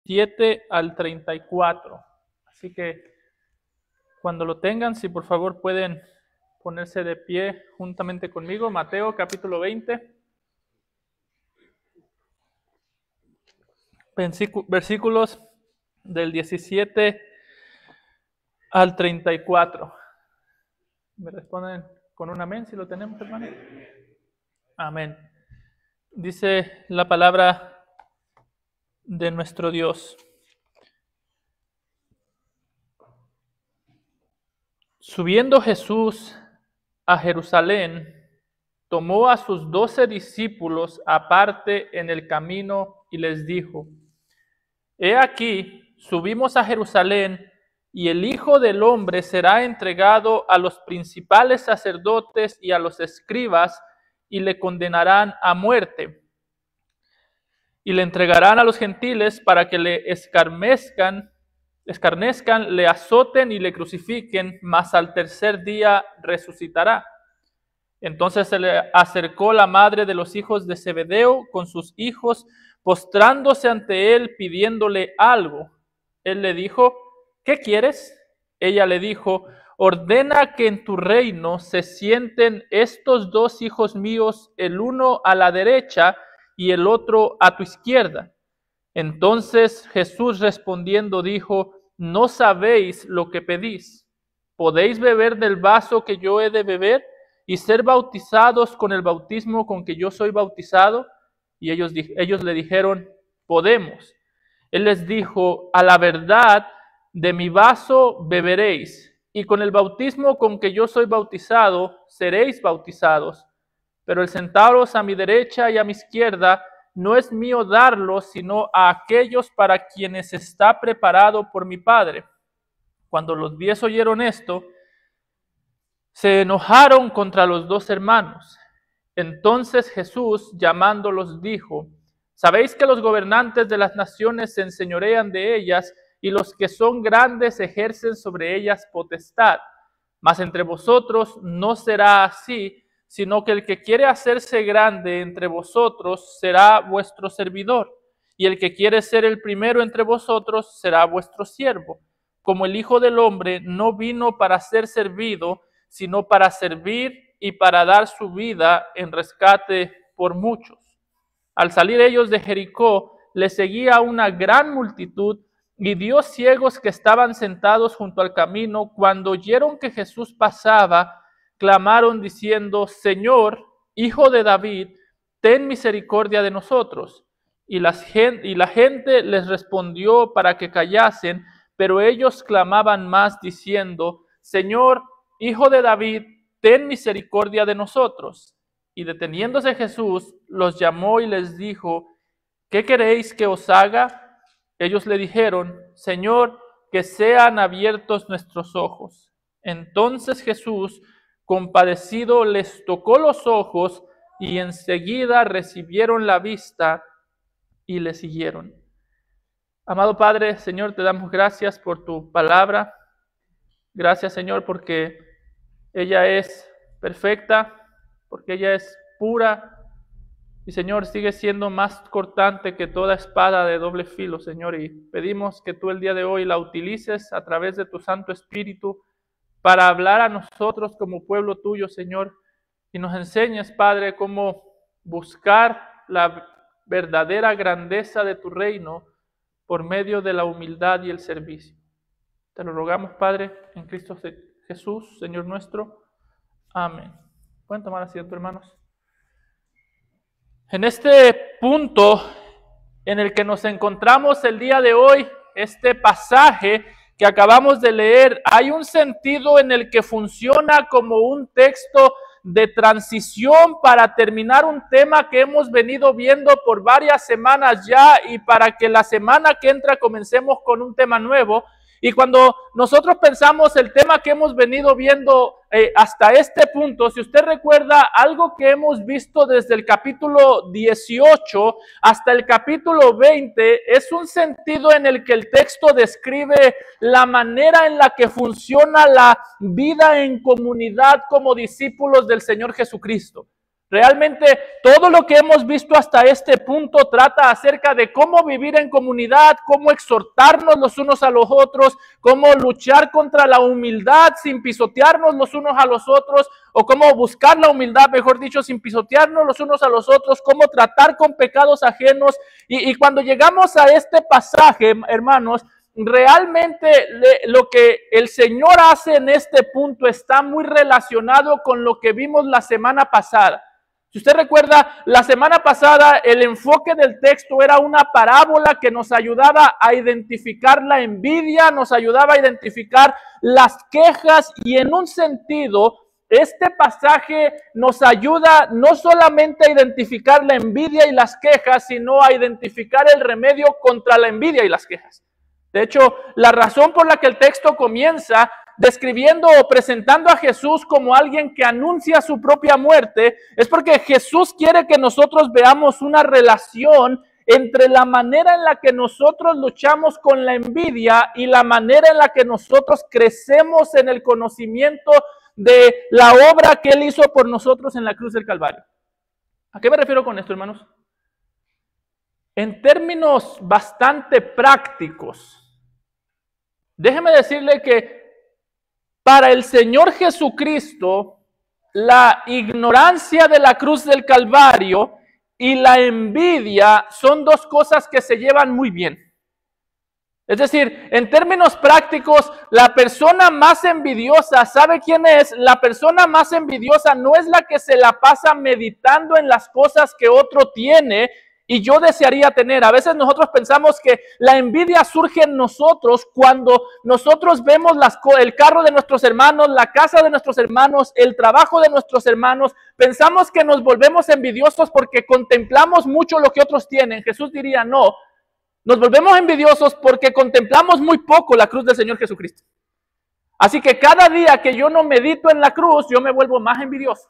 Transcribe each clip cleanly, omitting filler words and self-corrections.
27 al 34. Así que cuando lo tengan, si por favor pueden ponerse de pie juntamente conmigo. Mateo capítulo 20, versículos del 17 al 34. ¿Me responden con un amén si lo tenemos, hermano? Amén. Dice la palabra de nuestro Dios. Subiendo Jesús a Jerusalén, tomó a sus 12 discípulos aparte en el camino y les dijo: He aquí, subimos a Jerusalén, y el Hijo del Hombre será entregado a los principales sacerdotes y a los escribas, y le condenarán a muerte. Y le entregarán a los gentiles para que le escarnezcan, le azoten y le crucifiquen, mas al tercer día resucitará. Entonces se le acercó la madre de los hijos de Zebedeo con sus hijos, postrándose ante él, pidiéndole algo. Él le dijo: ¿Qué quieres? Ella le dijo: ordena que en tu reino se sienten estos 2 hijos míos, el uno a la derecha y el otro a tu izquierda. Entonces Jesús respondiendo dijo: no sabéis lo que pedís. ¿Podéis beber del vaso que yo he de beber y ser bautizados con el bautismo con que yo soy bautizado? Y ellos le dijeron: podemos. Él les dijo: a la verdad, de mi vaso beberéis, y con el bautismo con que yo soy bautizado seréis bautizados. Pero el sentaros a mi derecha y a mi izquierda no es mío darlo, sino a aquellos para quienes está preparado por mi Padre. Cuando los 10 oyeron esto, se enojaron contra los 2 hermanos. Entonces Jesús, llamándolos, dijo: ¿sabéis que los gobernantes de las naciones se enseñorean de ellas, y los que son grandes ejercen sobre ellas potestad? Mas entre vosotros no será así, sino que el que quiere hacerse grande entre vosotros será vuestro servidor, y el que quiere ser el primero entre vosotros será vuestro siervo. Como el Hijo del Hombre no vino para ser servido, sino para servir y para dar su vida en rescate por muchos. Al salir ellos de Jericó, les seguía una gran multitud, y vio ciegos que estaban sentados junto al camino. Cuando oyeron que Jesús pasaba, clamaron diciendo: Señor, Hijo de David, ten misericordia de nosotros. Y la gente les respondió para que callasen, pero ellos clamaban más diciendo: Señor, Hijo de David, ten misericordia de nosotros. Y deteniéndose Jesús, los llamó y les dijo: ¿qué queréis que os haga? Ellos le dijeron: Señor, que sean abiertos nuestros ojos. Entonces Jesús, compadecido, les tocó los ojos, y enseguida recibieron la vista y le siguieron. Amado Padre, Señor, te damos gracias por tu palabra. Gracias, Señor, porque ella es perfecta, porque ella es pura. Y Señor, sigue siendo más cortante que toda espada de doble filo, Señor. Y pedimos que tú el día de hoy la utilices a través de tu Santo Espíritu para hablar a nosotros como pueblo tuyo, Señor. Y nos enseñes, Padre, cómo buscar la verdadera grandeza de tu reino por medio de la humildad y el servicio. Te lo rogamos, Padre, en Cristo Jesús, Señor nuestro. Amén. ¿Pueden tomar asiento, hermanos? En este punto en el que nos encontramos el día de hoy, este pasaje que acabamos de leer, hay un sentido en el que funciona como un texto de transición para terminar un tema que hemos venido viendo por varias semanas ya, y para que la semana que entra comencemos con un tema nuevo. Y cuando nosotros pensamos el tema que hemos venido viendo hasta este punto, si usted recuerda, algo que hemos visto desde el capítulo 18 hasta el capítulo 20, es un sentido en el que el texto describe la manera en la que funciona la vida en comunidad como discípulos del Señor Jesucristo. Realmente todo lo que hemos visto hasta este punto trata acerca de cómo vivir en comunidad, cómo exhortarnos los unos a los otros, cómo luchar contra la humildad sin pisotearnos los unos a los otros, o cómo buscar la humildad, mejor dicho, sin pisotearnos los unos a los otros, cómo tratar con pecados ajenos. Y cuando llegamos a este pasaje, hermanos, realmente lo que el Señor hace en este punto está muy relacionado con lo que vimos la semana pasada. Si usted recuerda, la semana pasada el enfoque del texto era una parábola que nos ayudaba a identificar la envidia, nos ayudaba a identificar las quejas, y en un sentido, este pasaje nos ayuda no solamente a identificar la envidia y las quejas, sino a identificar el remedio contra la envidia y las quejas. De hecho, la razón por la que el texto comienza describiendo o presentando a Jesús como alguien que anuncia su propia muerte es porque Jesús quiere que nosotros veamos una relación entre la manera en la que nosotros luchamos con la envidia y la manera en la que nosotros crecemos en el conocimiento de la obra que Él hizo por nosotros en la cruz del Calvario. ¿A qué me refiero con esto, hermanos? En términos bastante prácticos, déjeme decirle que para el Señor Jesucristo, la ignorancia de la cruz del Calvario y la envidia son dos cosas que se llevan muy bien. Es decir, en términos prácticos, la persona más envidiosa, ¿sabe quién es? La persona más envidiosa no es la que se la pasa meditando en las cosas que otro tiene y yo desearía tener. A veces nosotros pensamos que la envidia surge en nosotros cuando nosotros vemos el carro de nuestros hermanos, la casa de nuestros hermanos, el trabajo de nuestros hermanos. Pensamos que nos volvemos envidiosos porque contemplamos mucho lo que otros tienen. Jesús diría, no, nos volvemos envidiosos porque contemplamos muy poco la cruz del Señor Jesucristo. Así que cada día que yo no medito en la cruz, yo me vuelvo más envidioso.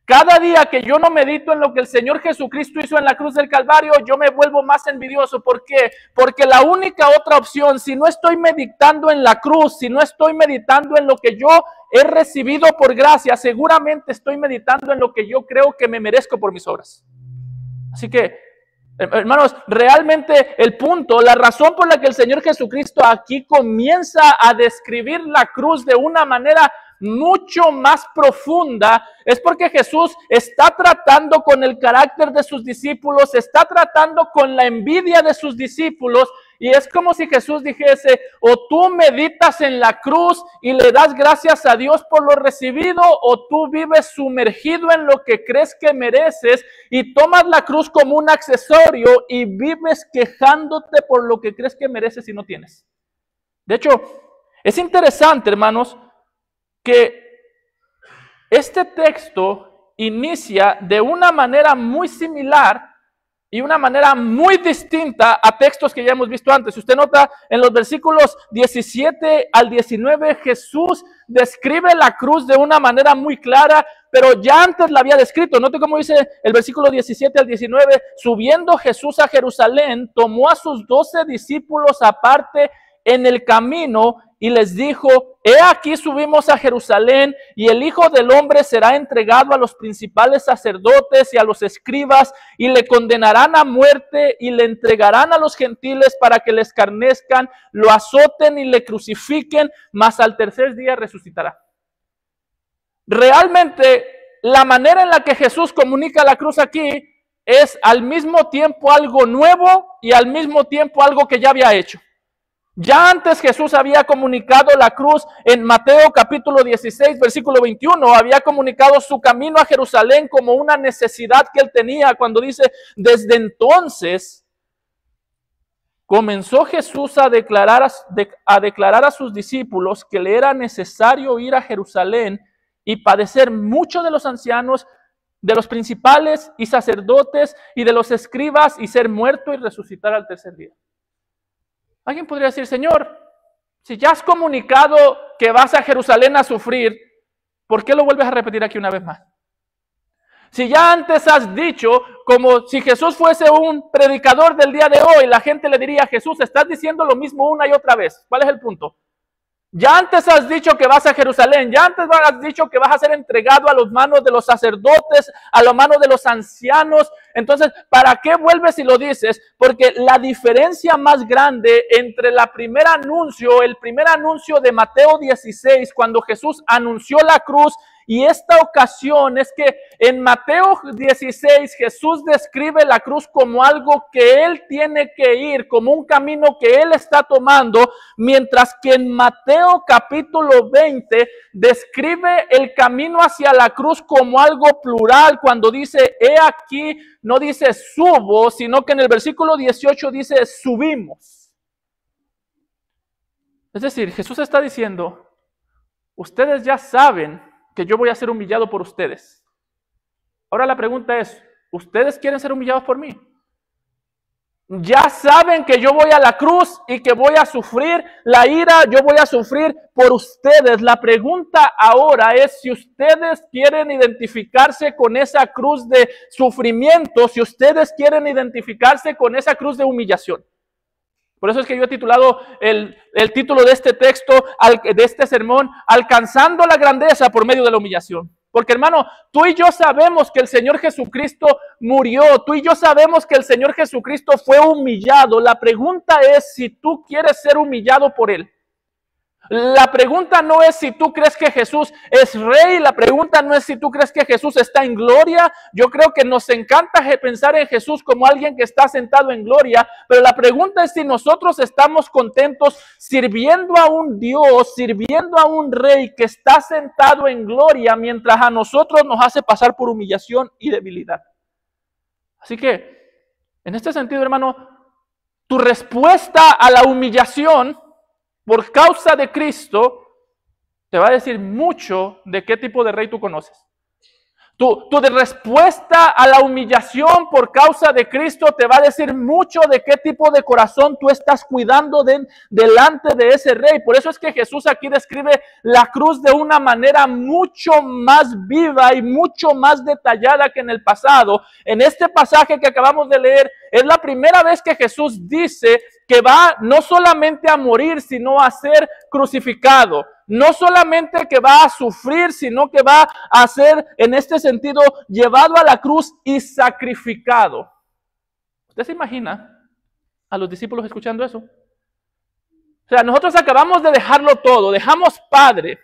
Cada día que yo no medito en lo que el Señor Jesucristo hizo en la cruz del Calvario, yo me vuelvo más envidioso. ¿Por qué? Porque la única otra opción, si no estoy meditando en la cruz, si no estoy meditando en lo que yo he recibido por gracia, seguramente estoy meditando en lo que yo creo que me merezco por mis obras. Así que, hermanos, realmente el punto, la razón por la que el Señor Jesucristo aquí comienza a describir la cruz de una manera mucho más profunda, es porque Jesús está tratando con el carácter de sus discípulos, está tratando con la envidia de sus discípulos, y es como si Jesús dijese, o tú meditas en la cruz y le das gracias a Dios por lo recibido, o tú vives sumergido en lo que crees que mereces y tomas la cruz como un accesorio y vives quejándote por lo que crees que mereces y no tienes. De hecho, es interesante, hermanos, que este texto inicia de una manera muy similar y una manera muy distinta a textos que ya hemos visto antes. Si usted nota, en los versículos 17 al 19, Jesús describe la cruz de una manera muy clara, pero ya antes la había descrito. Note cómo dice el versículo 17 al 19, subiendo Jesús a Jerusalén, tomó a sus 12 discípulos aparte en el camino y les dijo, he aquí subimos a Jerusalén y el Hijo del Hombre será entregado a los principales sacerdotes y a los escribas y le condenarán a muerte y le entregarán a los gentiles para que le escarnezcan, lo azoten y le crucifiquen, mas al tercer día resucitará. Realmente la manera en la que Jesús comunica la cruz aquí es al mismo tiempo algo nuevo y al mismo tiempo algo que ya había hecho. Ya antes Jesús había comunicado la cruz en Mateo capítulo 16, versículo 21. Había comunicado su camino a Jerusalén como una necesidad que él tenía cuando dice, desde entonces comenzó Jesús a declarar a sus discípulos que le era necesario ir a Jerusalén y padecer mucho de los ancianos, de los principales y sacerdotes y de los escribas y ser muerto y resucitar al tercer día. Alguien podría decir, Señor, si ya has comunicado que vas a Jerusalén a sufrir, ¿por qué lo vuelves a repetir aquí una vez más? Si ya antes has dicho, como si Jesús fuese un predicador del día de hoy, la gente le diría, Jesús, estás diciendo lo mismo una y otra vez. ¿Cuál es el punto? Ya antes has dicho que vas a Jerusalén, ya antes has dicho que vas a ser entregado a las manos de los sacerdotes, a las manos de los ancianos. Entonces, ¿para qué vuelves y lo dices? Porque la diferencia más grande entre el primer anuncio de Mateo 16, cuando Jesús anunció la cruz, y esta ocasión es que en Mateo 16 Jesús describe la cruz como algo que Él tiene que ir, como un camino que Él está tomando, mientras que en Mateo capítulo 20 describe el camino hacia la cruz como algo plural, cuando dice, he aquí, no dice subo, sino que en el versículo 18 dice subimos. Es decir, Jesús está diciendo, ustedes ya saben que yo voy a ser humillado por ustedes. Ahora la pregunta es, ¿ustedes quieren ser humillados por mí? Ya saben que yo voy a la cruz y que voy a sufrir la ira, yo voy a sufrir por ustedes. La pregunta ahora es si ustedes quieren identificarse con esa cruz de sufrimiento, si ustedes quieren identificarse con esa cruz de humillación. Por eso es que yo he titulado el título de este texto, de este sermón, Alcanzando la grandeza por medio de la humillación. Porque hermano, tú y yo sabemos que el Señor Jesucristo murió, tú y yo sabemos que el Señor Jesucristo fue humillado. La pregunta es si tú quieres ser humillado por Él. La pregunta no es si tú crees que Jesús es rey, la pregunta no es si tú crees que Jesús está en gloria. Yo creo que nos encanta pensar en Jesús como alguien que está sentado en gloria, pero la pregunta es si nosotros estamos contentos sirviendo a un Dios, sirviendo a un rey que está sentado en gloria, mientras a nosotros nos hace pasar por humillación y debilidad. Así que, en este sentido, hermano, tu respuesta a la humillación por causa de Cristo, te va a decir mucho de qué tipo de rey tú conoces. Tu respuesta a la humillación por causa de Cristo te va a decir mucho de qué tipo de corazón tú estás cuidando delante de ese rey. Por eso es que Jesús aquí describe la cruz de una manera mucho más viva y mucho más detallada que en el pasado. En este pasaje que acabamos de leer, es la primera vez que Jesús dice que va no solamente a morir, sino a ser crucificado. No solamente que va a sufrir, sino que va a ser, en este sentido, llevado a la cruz y sacrificado. ¿Usted se imagina a los discípulos escuchando eso? O sea, nosotros acabamos de dejarlo todo. Dejamos padre,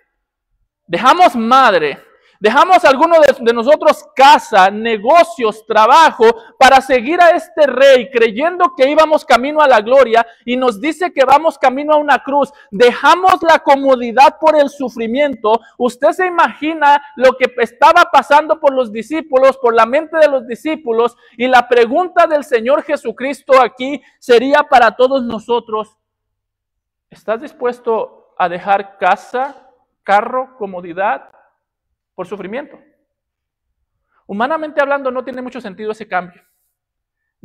dejamos madre, dejamos algunos de nosotros casa, negocios, trabajo, para seguir a este rey, creyendo que íbamos camino a la gloria, y nos dice que vamos camino a una cruz. Dejamos la comodidad por el sufrimiento. Usted se imagina lo que estaba pasando por los discípulos, por la mente de los discípulos, y la pregunta del Señor Jesucristo aquí sería para todos nosotros: ¿estás dispuesto a dejar casa, carro, comodidad por sufrimiento? Humanamente hablando, no tiene mucho sentido ese cambio.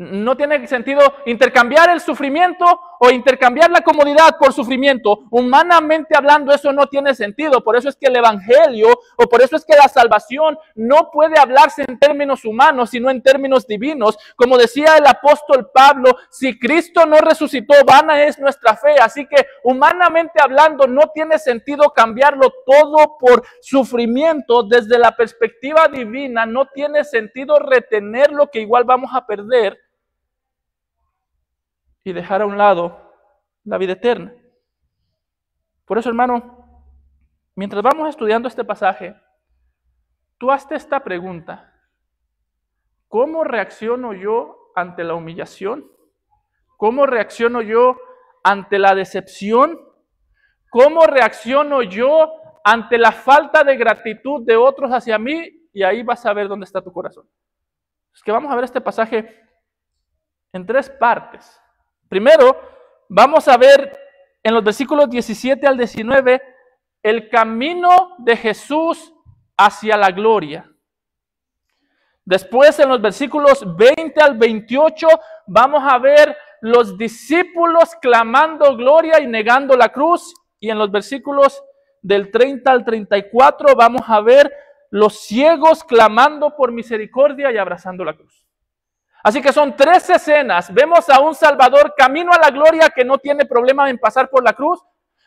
No tiene sentido intercambiar el sufrimiento o intercambiar la comodidad por sufrimiento. Humanamente hablando, eso no tiene sentido. Por eso es que el evangelio, o por eso es que la salvación no puede hablarse en términos humanos, sino en términos divinos. Como decía el apóstol Pablo, si Cristo no resucitó, vana es nuestra fe. Así que humanamente hablando, no tiene sentido cambiarlo todo por sufrimiento. Desde la perspectiva divina, no tiene sentido retener lo que igual vamos a perder y dejar a un lado la vida eterna. Por eso, hermano, mientras vamos estudiando este pasaje, tú hazte esta pregunta: ¿cómo reacciono yo ante la humillación? ¿Cómo reacciono yo ante la decepción? ¿Cómo reacciono yo ante la falta de gratitud de otros hacia mí? Y ahí vas a ver dónde está tu corazón. Es que vamos a ver este pasaje en tres partes. Primero, vamos a ver en los versículos 17 al 19 el camino de Jesús hacia la gloria. Después, en los versículos 20 al 28, vamos a ver los discípulos clamando gloria y negando la cruz. Y en los versículos del 30 al 34 vamos a ver los ciegos clamando por misericordia y abrazando la cruz. Así que son tres escenas. Vemos a un Salvador camino a la gloria que no tiene problema en pasar por la cruz.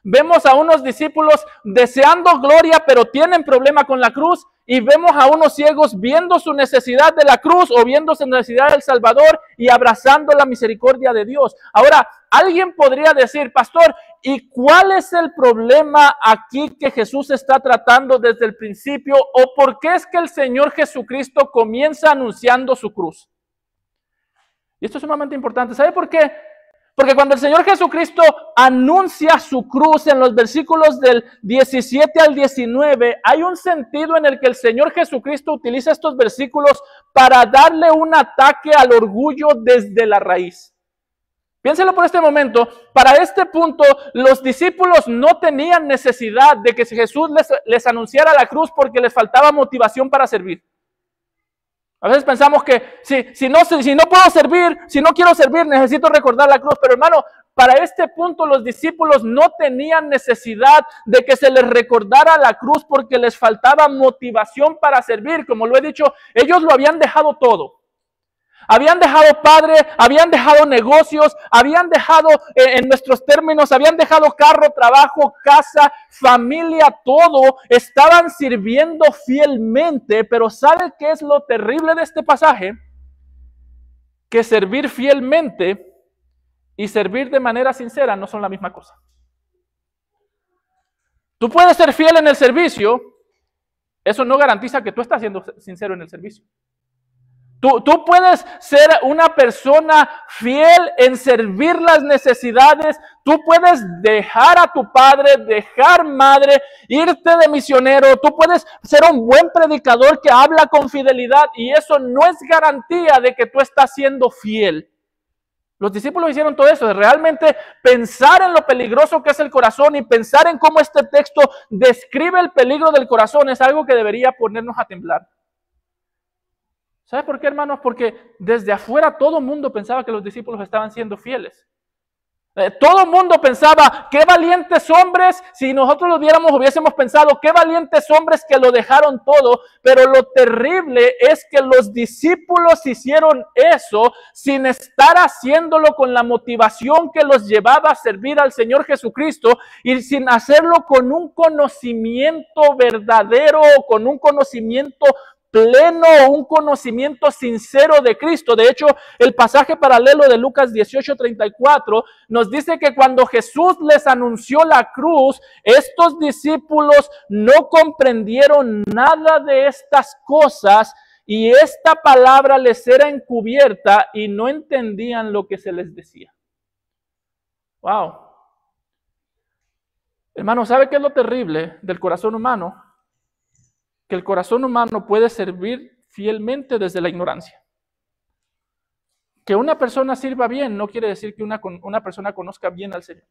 Vemos a unos discípulos deseando gloria, pero tienen problema con la cruz. Y vemos a unos ciegos viendo su necesidad de la cruz o viendo su necesidad del Salvador y abrazando la misericordia de Dios. Ahora, alguien podría decir, pastor, ¿y cuál es el problema aquí que Jesús está tratando desde el principio? ¿O por qué es que el Señor Jesucristo comienza anunciando su cruz? Y esto es sumamente importante. ¿Sabe por qué? Porque cuando el Señor Jesucristo anuncia su cruz en los versículos del 17 al 19, hay un sentido en el que el Señor Jesucristo utiliza estos versículos para darle un ataque al orgullo desde la raíz. Piénselo por este momento. Para este punto, los discípulos no tenían necesidad de que Jesús les anunciara la cruz porque les faltaba motivación para servir. A veces pensamos que si no puedo servir, si no quiero servir, necesito recordar la cruz. Pero hermano, para este punto los discípulos no tenían necesidad de que se les recordara la cruz porque les faltaba motivación para servir. Como lo he dicho, ellos lo habían dejado todo. Habían dejado padre, habían dejado negocios, habían dejado, en nuestros términos, habían dejado carro, trabajo, casa, familia, todo. Estaban sirviendo fielmente, pero ¿sabe qué es lo terrible de este pasaje? Que servir fielmente y servir de manera sincera no son la misma cosa. Tú puedes ser fiel en el servicio, eso no garantiza que tú estás siendo sincero en el servicio. Tú puedes ser una persona fiel en servir las necesidades. Tú puedes dejar a tu padre, dejar madre, irte de misionero. Tú puedes ser un buen predicador que habla con fidelidad y eso no es garantía de que tú estás siendo fiel. Los discípulos hicieron todo eso, de realmente pensar en lo peligroso que es el corazón y pensar en cómo este texto describe el peligro del corazón es algo que debería ponernos a temblar. ¿Sabe por qué, hermanos? Porque desde afuera todo el mundo pensaba que los discípulos estaban siendo fieles. Todo el mundo pensaba, qué valientes hombres, si nosotros lo viéramos hubiésemos pensado, qué valientes hombres que lo dejaron todo, pero lo terrible es que los discípulos hicieron eso sin estar haciéndolo con la motivación que los llevaba a servir al Señor Jesucristo y sin hacerlo con un conocimiento verdadero, con un conocimiento pleno, un conocimiento sincero de Cristo. De hecho, el pasaje paralelo de Lucas 18:34 nos dice que cuando Jesús les anunció la cruz, estos discípulos no comprendieron nada de estas cosas y esta palabra les era encubierta y no entendían lo que se les decía. Wow. Hermano, ¿sabe qué es lo terrible del corazón humano? Que el corazón humano puede servir fielmente desde la ignorancia. Que una persona sirva bien no quiere decir que una persona conozca bien al Señor.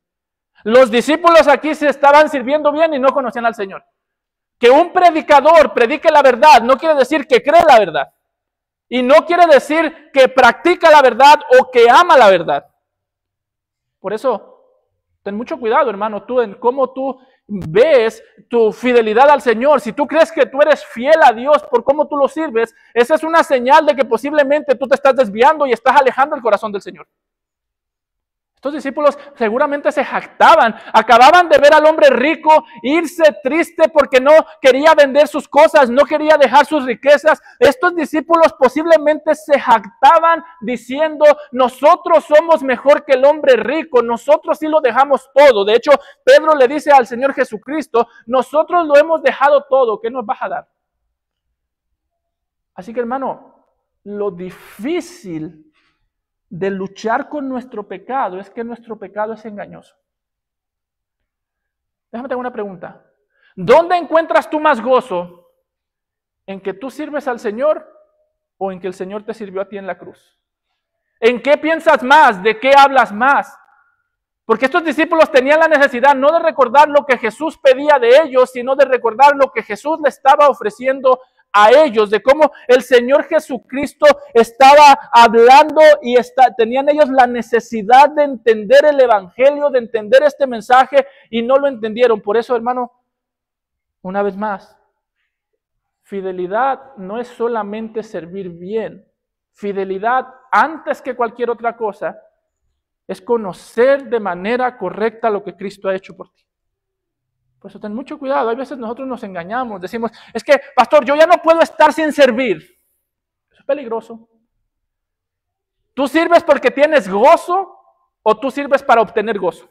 Los discípulos aquí se estaban sirviendo bien y no conocían al Señor. Que un predicador predique la verdad no quiere decir que cree la verdad. Y no quiere decir que practica la verdad o que ama la verdad. Por eso, ten mucho cuidado, hermano, tú en cómo tú ves tu fidelidad al Señor. Si tú crees que tú eres fiel a Dios por cómo tú lo sirves, esa es una señal de que posiblemente tú te estás desviando y estás alejando el corazón del Señor. Estos discípulos seguramente se jactaban, acababan de ver al hombre rico irse triste porque no quería vender sus cosas, no quería dejar sus riquezas. Estos discípulos posiblemente se jactaban diciendo, nosotros somos mejor que el hombre rico, nosotros sí lo dejamos todo. De hecho, Pedro le dice al Señor Jesucristo, nosotros lo hemos dejado todo, ¿qué nos vas a dar? Así que, hermano, lo difícil de luchar con nuestro pecado es que nuestro pecado es engañoso. Déjame tener una pregunta. ¿Dónde encuentras tú más gozo? ¿En que tú sirves al Señor o en que el Señor te sirvió a ti en la cruz? ¿En qué piensas más? ¿De qué hablas más? Porque estos discípulos tenían la necesidad no de recordar lo que Jesús pedía de ellos, sino de recordar lo que Jesús le estaba ofreciendo a ellos, de cómo el Señor Jesucristo estaba hablando y tenían ellos la necesidad de entender el Evangelio, de entender este mensaje y no lo entendieron. Por eso, hermano, una vez más, fidelidad no es solamente servir bien. Fidelidad, antes que cualquier otra cosa, es conocer de manera correcta lo que Cristo ha hecho por ti. Por eso ten mucho cuidado. Hay veces nosotros nos engañamos, decimos, es que, pastor, yo ya no puedo estar sin servir. Eso es peligroso. ¿Tú sirves porque tienes gozo o tú sirves para obtener gozo?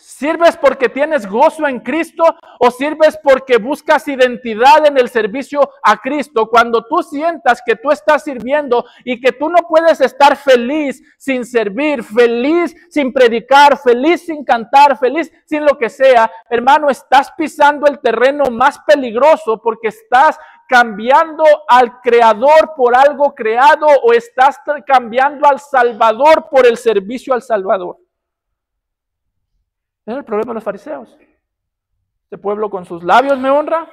¿Sirves porque tienes gozo en Cristo o sirves porque buscas identidad en el servicio a Cristo? Cuando tú sientas que tú estás sirviendo y que tú no puedes estar feliz sin servir, feliz sin predicar, feliz sin cantar, feliz sin lo que sea, hermano, estás pisando el terreno más peligroso porque estás cambiando al Creador por algo creado o estás cambiando al Salvador por el servicio al Salvador. Ese es el problema de los fariseos. Este pueblo con sus labios me honra,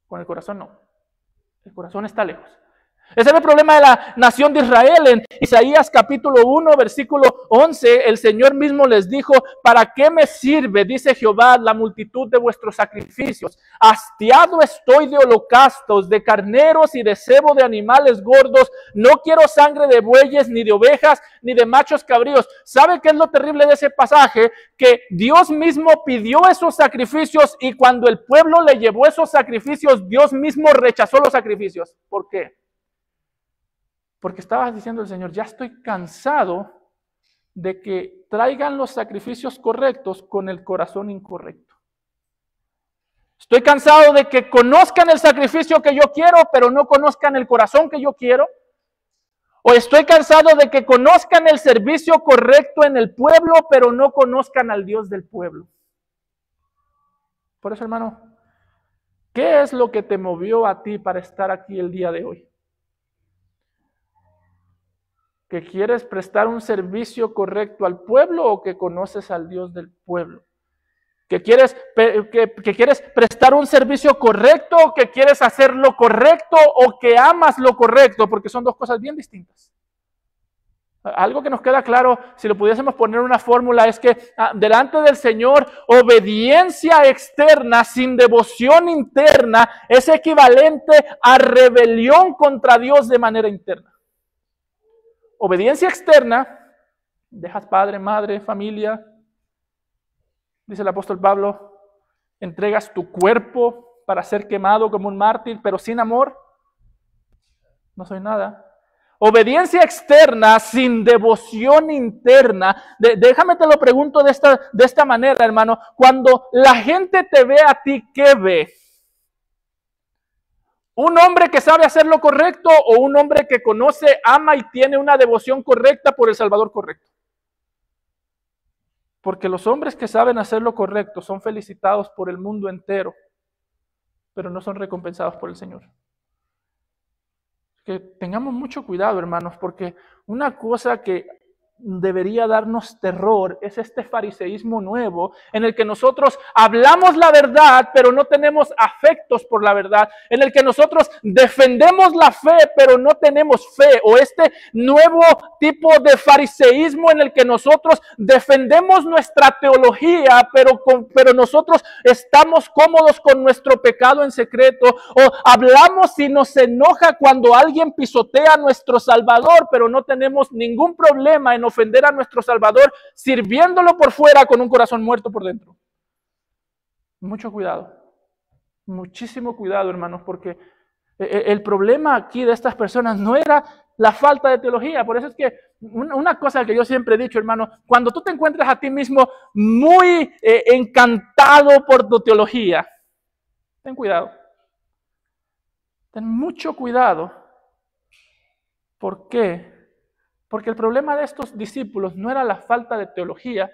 con el corazón no. El corazón está lejos. Ese es el problema de la nación de Israel. En Isaías capítulo 1, versículo 11, el Señor mismo les dijo, ¿para qué me sirve, dice Jehová, la multitud de vuestros sacrificios? Hastiado estoy de holocaustos, de carneros y de cebo de animales gordos. No quiero sangre de bueyes, ni de ovejas, ni de machos cabríos. ¿Sabe qué es lo terrible de ese pasaje? Que Dios mismo pidió esos sacrificios y cuando el pueblo le llevó esos sacrificios, Dios mismo rechazó los sacrificios. ¿Por qué? Porque estaba diciendo el Señor, ya estoy cansado de que traigan los sacrificios correctos con el corazón incorrecto. Estoy cansado de que conozcan el sacrificio que yo quiero, pero no conozcan el corazón que yo quiero. O estoy cansado de que conozcan el servicio correcto en el pueblo, pero no conozcan al Dios del pueblo. Por eso, hermano, ¿qué es lo que te movió a ti para estar aquí el día de hoy? ¿Que quieres prestar un servicio correcto al pueblo o que conoces al Dios del pueblo? ¿Que quieres prestar un servicio correcto o que quieres hacer lo correcto o que amas lo correcto? Porque son dos cosas bien distintas. Algo que nos queda claro, si lo pudiésemos poner una fórmula, es que delante del Señor, obediencia externa sin devoción interna es equivalente a rebelión contra Dios de manera interna. Obediencia externa, dejas padre, madre, familia, dice el apóstol Pablo, entregas tu cuerpo para ser quemado como un mártir, pero sin amor, no soy nada. Obediencia externa sin devoción interna. Déjame te lo pregunto de esta manera, hermano. Cuando la gente te ve a ti, ¿qué ve? ¿Un hombre que sabe hacer lo correcto o un hombre que conoce, ama y tiene una devoción correcta por el Salvador correcto? Porque los hombres que saben hacer lo correcto son felicitados por el mundo entero, pero no son recompensados por el Señor. Que tengamos mucho cuidado, hermanos, porque una cosa que debería darnos terror es este fariseísmo nuevo en el que nosotros hablamos la verdad pero no tenemos afectos por la verdad, en el que nosotros defendemos la fe pero no tenemos fe, o este nuevo tipo de fariseísmo en el que nosotros defendemos nuestra teología pero nosotros estamos cómodos con nuestro pecado en secreto, o hablamos y nos enoja cuando alguien pisotea a nuestro Salvador pero no tenemos ningún problema en ofender a nuestro Salvador sirviéndolo por fuera con un corazón muerto por dentro. Mucho cuidado, muchísimo cuidado, hermanos, porque el problema aquí de estas personas no era la falta de teología. Por eso es que una cosa que yo siempre he dicho, hermano, cuando tú te encuentras a ti mismo muy encantado por tu teología, ten cuidado, ten mucho cuidado. ¿Por qué? Porque el problema de estos discípulos no era la falta de teología,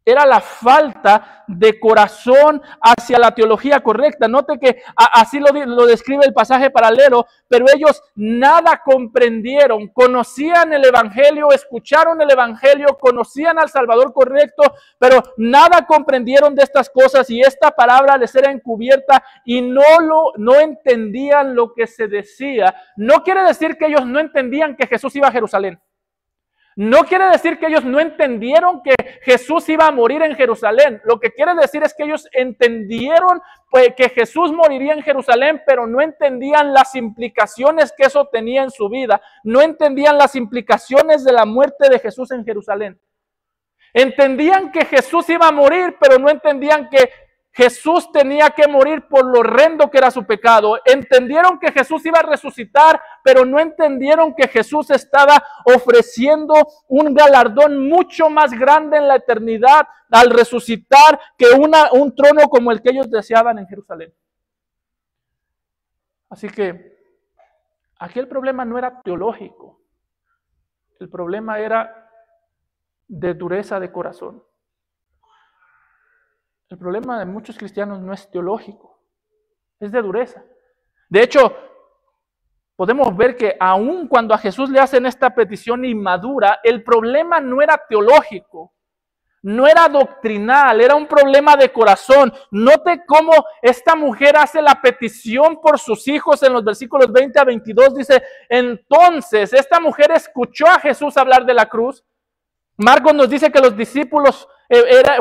era la falta de corazón hacia la teología correcta. Note que así lo describe el pasaje paralelo, pero ellos nada comprendieron, conocían el Evangelio, escucharon el Evangelio, conocían al Salvador correcto, pero nada comprendieron de estas cosas y esta palabra les era encubierta y no entendían lo que se decía. No quiere decir que ellos no entendían que Jesús iba a Jerusalén. No quiere decir que ellos no entendieron que Jesús iba a morir en Jerusalén. Lo que quiere decir es que ellos entendieron que Jesús moriría en Jerusalén, pero no entendían las implicaciones que eso tenía en su vida. No entendían las implicaciones de la muerte de Jesús en Jerusalén. Entendían que Jesús iba a morir, pero no entendían que Jesús tenía que morir por lo horrendo que era su pecado. Entendieron que Jesús iba a resucitar, pero no entendieron que Jesús estaba ofreciendo un galardón mucho más grande en la eternidad al resucitar que un trono como el que ellos deseaban en Jerusalén. Así que aquí el problema no era teológico, el problema era de dureza de corazón. El problema de muchos cristianos no es teológico, es de dureza. De hecho, podemos ver que aun cuando a Jesús le hacen esta petición inmadura, el problema no era teológico, no era doctrinal, era un problema de corazón. Note cómo esta mujer hace la petición por sus hijos en los versículos 20 a 22. Dice, entonces esta mujer escuchó a Jesús hablar de la cruz. Marcos nos dice que los discípulos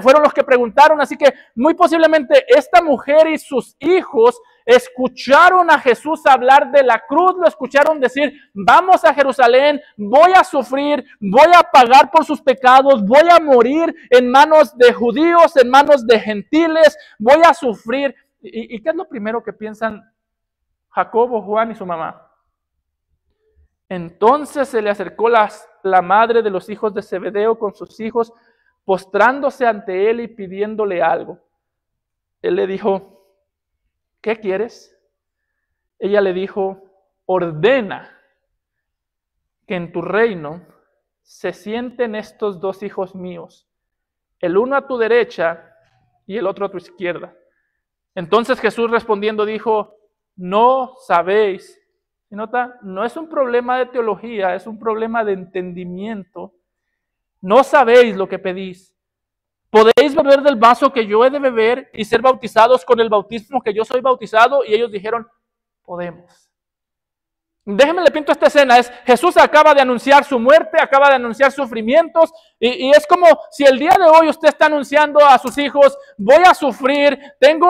fueron los que preguntaron, así que muy posiblemente esta mujer y sus hijos escucharon a Jesús hablar de la cruz, lo escucharon decir, vamos a Jerusalén, voy a sufrir, voy a pagar por sus pecados, voy a morir en manos de judíos, en manos de gentiles, voy a sufrir. ¿Y qué es lo primero que piensan Jacobo, Juan y su mamá? Entonces se le acercó la madre de los hijos de Zebedeo con sus hijos, postrándose ante él y pidiéndole algo. Él le dijo, ¿qué quieres? Ella le dijo, ordena que en tu reino se sienten estos dos hijos míos, el uno a tu derecha y el otro a tu izquierda. Entonces Jesús respondiendo dijo, no sabéis. ¿Y nota? No es un problema de teología, es un problema de entendimiento. No sabéis lo que pedís. ¿Podéis beber del vaso que yo he de beber y ser bautizados con el bautismo que yo soy bautizado? Y ellos dijeron, podemos. Déjenme le pinto esta escena. Jesús acaba de anunciar su muerte, acaba de anunciar sufrimientos y es como si el día de hoy usted está anunciando a sus hijos, voy a sufrir, tengo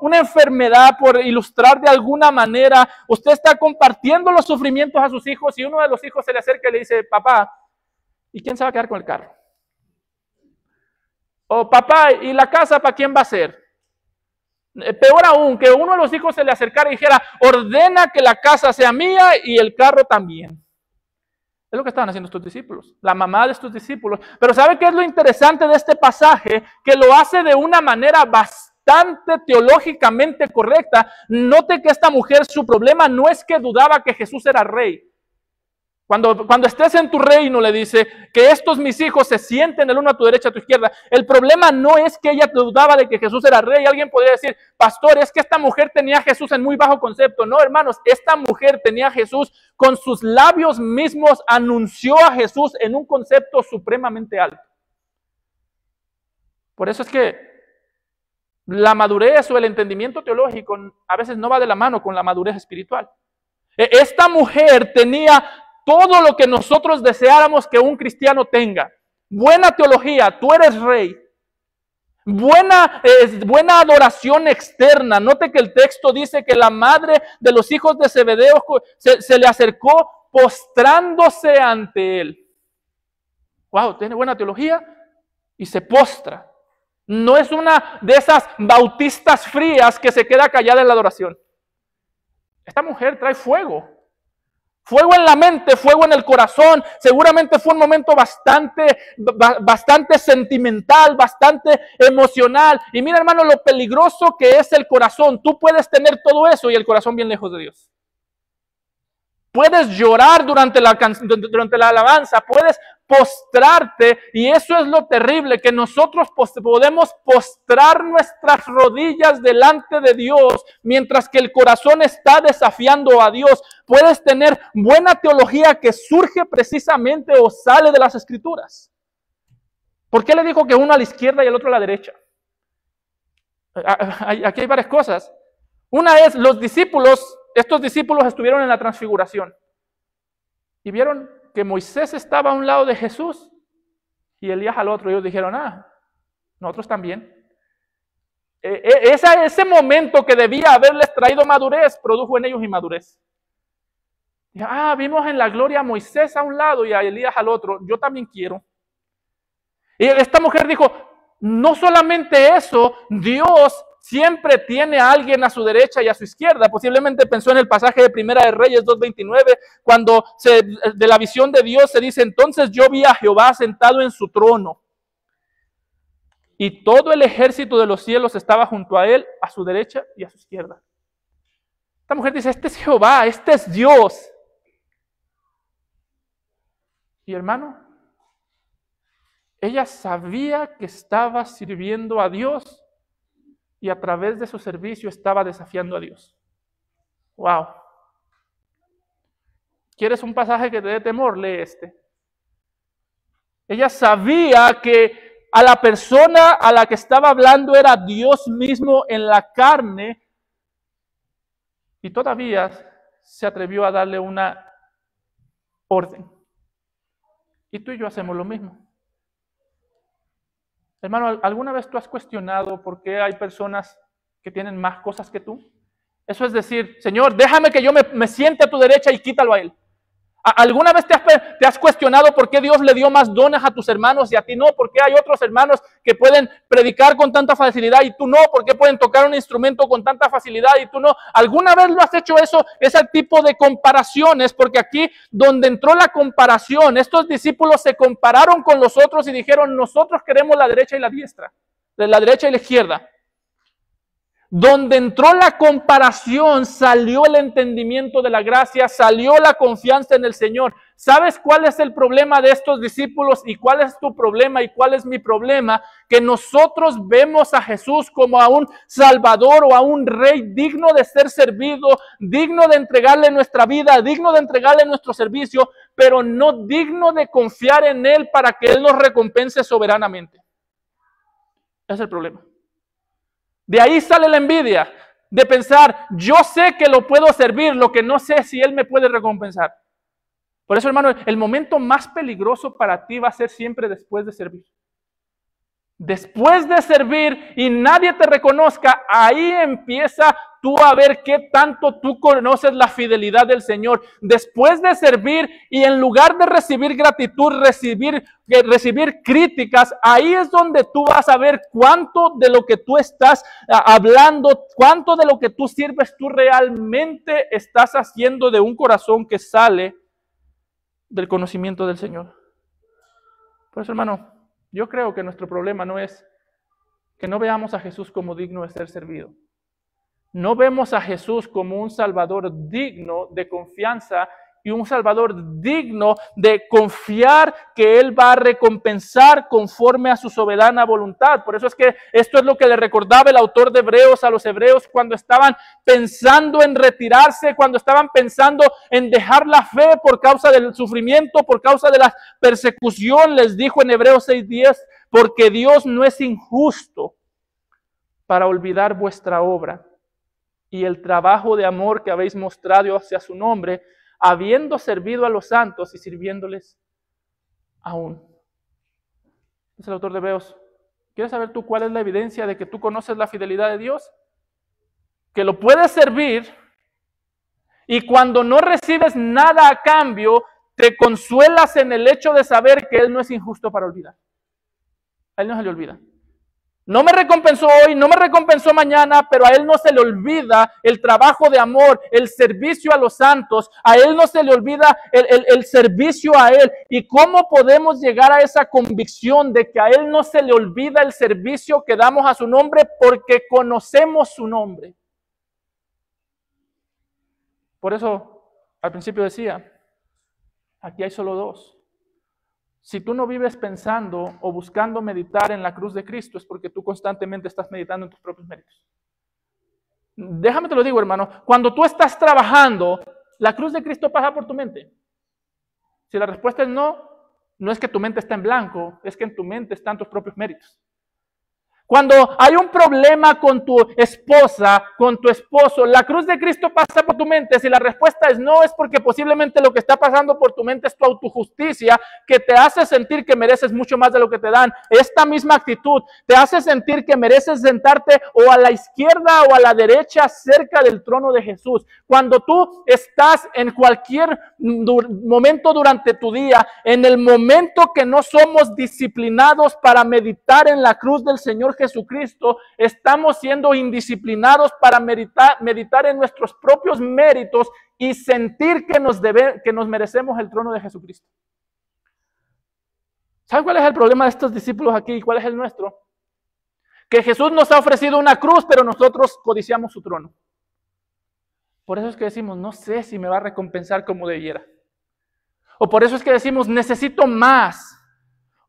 una enfermedad, por ilustrar de alguna manera. Usted está compartiendo los sufrimientos a sus hijos y uno de los hijos se le acerca y le dice, papá, ¿y quién se va a quedar con el carro? O papá, ¿y la casa para quién va a ser? Peor aún, que uno de los hijos se le acercara y dijera, ordena que la casa sea mía y el carro también. Es lo que estaban haciendo estos discípulos, la mamá de estos discípulos. Pero ¿sabe qué es lo interesante de este pasaje? Que lo hace de una manera bastante teológicamente correcta. Note que esta mujer, su problema no es que dudaba que Jesús era rey. Cuando estés en tu reino, le dice, que estos mis hijos se sienten el uno a tu derecha, a tu izquierda. El problema no es que ella dudaba de que Jesús era rey. Alguien podría decir, pastor, es que esta mujer tenía a Jesús en muy bajo concepto. No, hermanos, esta mujer tenía a Jesús con sus labios mismos, anunció a Jesús en un concepto supremamente alto. Por eso es que la madurez o el entendimiento teológico a veces no va de la mano con la madurez espiritual. Esta mujer tenía todo lo que nosotros deseáramos que un cristiano tenga. Buena teología, tú eres rey. Buena adoración externa. Note que el texto dice que la madre de los hijos de Zebedeo se le acercó postrándose ante él. Wow, tiene buena teología y se postra. No es una de esas bautistas frías que se queda callada en la adoración. Esta mujer trae fuego. Fuego en la mente, fuego en el corazón. Seguramente fue un momento bastante sentimental, bastante emocional. Y mira, hermano, lo peligroso que es el corazón. Tú puedes tener todo eso y el corazón bien lejos de Dios. Puedes llorar durante la alabanza, puedes postrarte, y eso es lo terrible, que nosotros podemos postrar nuestras rodillas delante de Dios, mientras que el corazón está desafiando a Dios. Puedes tener buena teología que surge precisamente o sale de las Escrituras. ¿Por qué le dijo que uno a la izquierda y el otro a la derecha? Aquí hay varias cosas. Una es, estos discípulos estuvieron en la transfiguración y vieron que Moisés estaba a un lado de Jesús y Elías al otro. Ellos dijeron, nosotros también. Ese momento que debía haberles traído madurez, produjo en ellos inmadurez. Vimos en la gloria a Moisés a un lado y a Elías al otro. Yo también quiero. Y esta mujer dijo, no solamente eso, Dios siempre tiene a alguien a su derecha y a su izquierda. Posiblemente pensó en el pasaje de Primera de Reyes 2:29, cuando de la visión de Dios se dice, entonces yo vi a Jehová sentado en su trono, y todo el ejército de los cielos estaba junto a él, a su derecha y a su izquierda. Esta mujer dice, este es Jehová, este es Dios. Y hermano, ella sabía que estaba sirviendo a Dios y a través de su servicio estaba desafiando a Dios. ¡Wow! ¿Quieres un pasaje que te dé temor? Lee este. Ella sabía que a la persona a la que estaba hablando era Dios mismo en la carne y todavía se atrevió a darle una orden. Y tú y yo hacemos lo mismo. Hermano, ¿alguna vez tú has cuestionado por qué hay personas que tienen más cosas que tú? Eso es decir, Señor, déjame que yo me siente a tu derecha y quítalo a él. ¿Alguna vez te has cuestionado por qué Dios le dio más dones a tus hermanos y a ti no? ¿Por qué hay otros hermanos que pueden predicar con tanta facilidad y tú no? ¿Por qué pueden tocar un instrumento con tanta facilidad y tú no? ¿Alguna vez lo has hecho eso? Ese tipo de comparaciones, porque aquí donde entró la comparación, estos discípulos se compararon con los otros y dijeron, nosotros queremos la derecha y la diestra, la derecha y la izquierda. Donde entró la comparación, salió el entendimiento de la gracia, salió la confianza en el Señor. ¿Sabes cuál es el problema de estos discípulos y cuál es tu problema y cuál es mi problema? Que nosotros vemos a Jesús como a un Salvador o a un Rey digno de ser servido, digno de entregarle nuestra vida, digno de entregarle nuestro servicio, pero no digno de confiar en Él para que Él nos recompense soberanamente. Ese es el problema. De ahí sale la envidia, de pensar, yo sé que lo puedo servir, lo que no sé si Él me puede recompensar. Por eso, hermano, el momento más peligroso para ti va a ser siempre después de servir. Después de servir y nadie te reconozca, ahí empieza tú a ver qué tanto tú conoces la fidelidad del Señor. Después de servir y en lugar de recibir gratitud, recibir críticas, ahí es donde tú vas a ver cuánto de lo que tú estás hablando, cuánto de lo que tú sirves, tú realmente estás haciendo de un corazón que sale del conocimiento del Señor. Por eso, hermano, yo creo que nuestro problema no es que no veamos a Jesús como digno de ser servido. No vemos a Jesús como un Salvador digno de confianza y un Salvador digno de confiar que Él va a recompensar conforme a su soberana voluntad. Por eso es que esto es lo que le recordaba el autor de Hebreos a los hebreos cuando estaban pensando en retirarse, cuando estaban pensando en dejar la fe por causa del sufrimiento, por causa de la persecución. Les dijo en Hebreos 6:10, porque Dios no es injusto para olvidar vuestra obra y el trabajo de amor que habéis mostrado hacia su nombre, habiendo servido a los santos y sirviéndoles aún. Es el autor de Hebreos. ¿Quieres saber tú cuál es la evidencia de que tú conoces la fidelidad de Dios? Que lo puedes servir y cuando no recibes nada a cambio, te consuelas en el hecho de saber que Él no es injusto para olvidar. A Él no se le olvida. No me recompensó hoy, no me recompensó mañana, pero a Él no se le olvida el trabajo de amor, el servicio a los santos. A Él no se le olvida el servicio a Él. ¿Y cómo podemos llegar a esa convicción de que a Él no se le olvida el servicio que damos a su nombre? Porque conocemos su nombre. Por eso, al principio decía, aquí hay solo dos. Si tú no vives pensando o buscando meditar en la cruz de Cristo, es porque tú constantemente estás meditando en tus propios méritos. Déjame te lo digo, hermano, cuando tú estás trabajando, la cruz de Cristo pasa por tu mente. Si la respuesta es no, no es que tu mente está en blanco, es que en tu mente están tus propios méritos. Cuando hay un problema con tu esposa, con tu esposo, la cruz de Cristo pasa por tu mente. Si la respuesta es no, es porque posiblemente lo que está pasando por tu mente es tu autojusticia, que te hace sentir que mereces mucho más de lo que te dan. Esta misma actitud te hace sentir que mereces sentarte o a la izquierda o a la derecha cerca del trono de Jesús. Cuando tú estás en cualquier momento durante tu día, en el momento que no somos disciplinados para meditar en la cruz del Señor Jesucristo, estamos siendo indisciplinados para meditar en nuestros propios méritos y sentir que nos merecemos el trono de Jesucristo. ¿Saben cuál es el problema de estos discípulos aquí y cuál es el nuestro? Que Jesús nos ha ofrecido una cruz, pero nosotros codiciamos su trono. Por eso es que decimos, no sé si me va a recompensar como debiera. O por eso es que decimos, necesito más.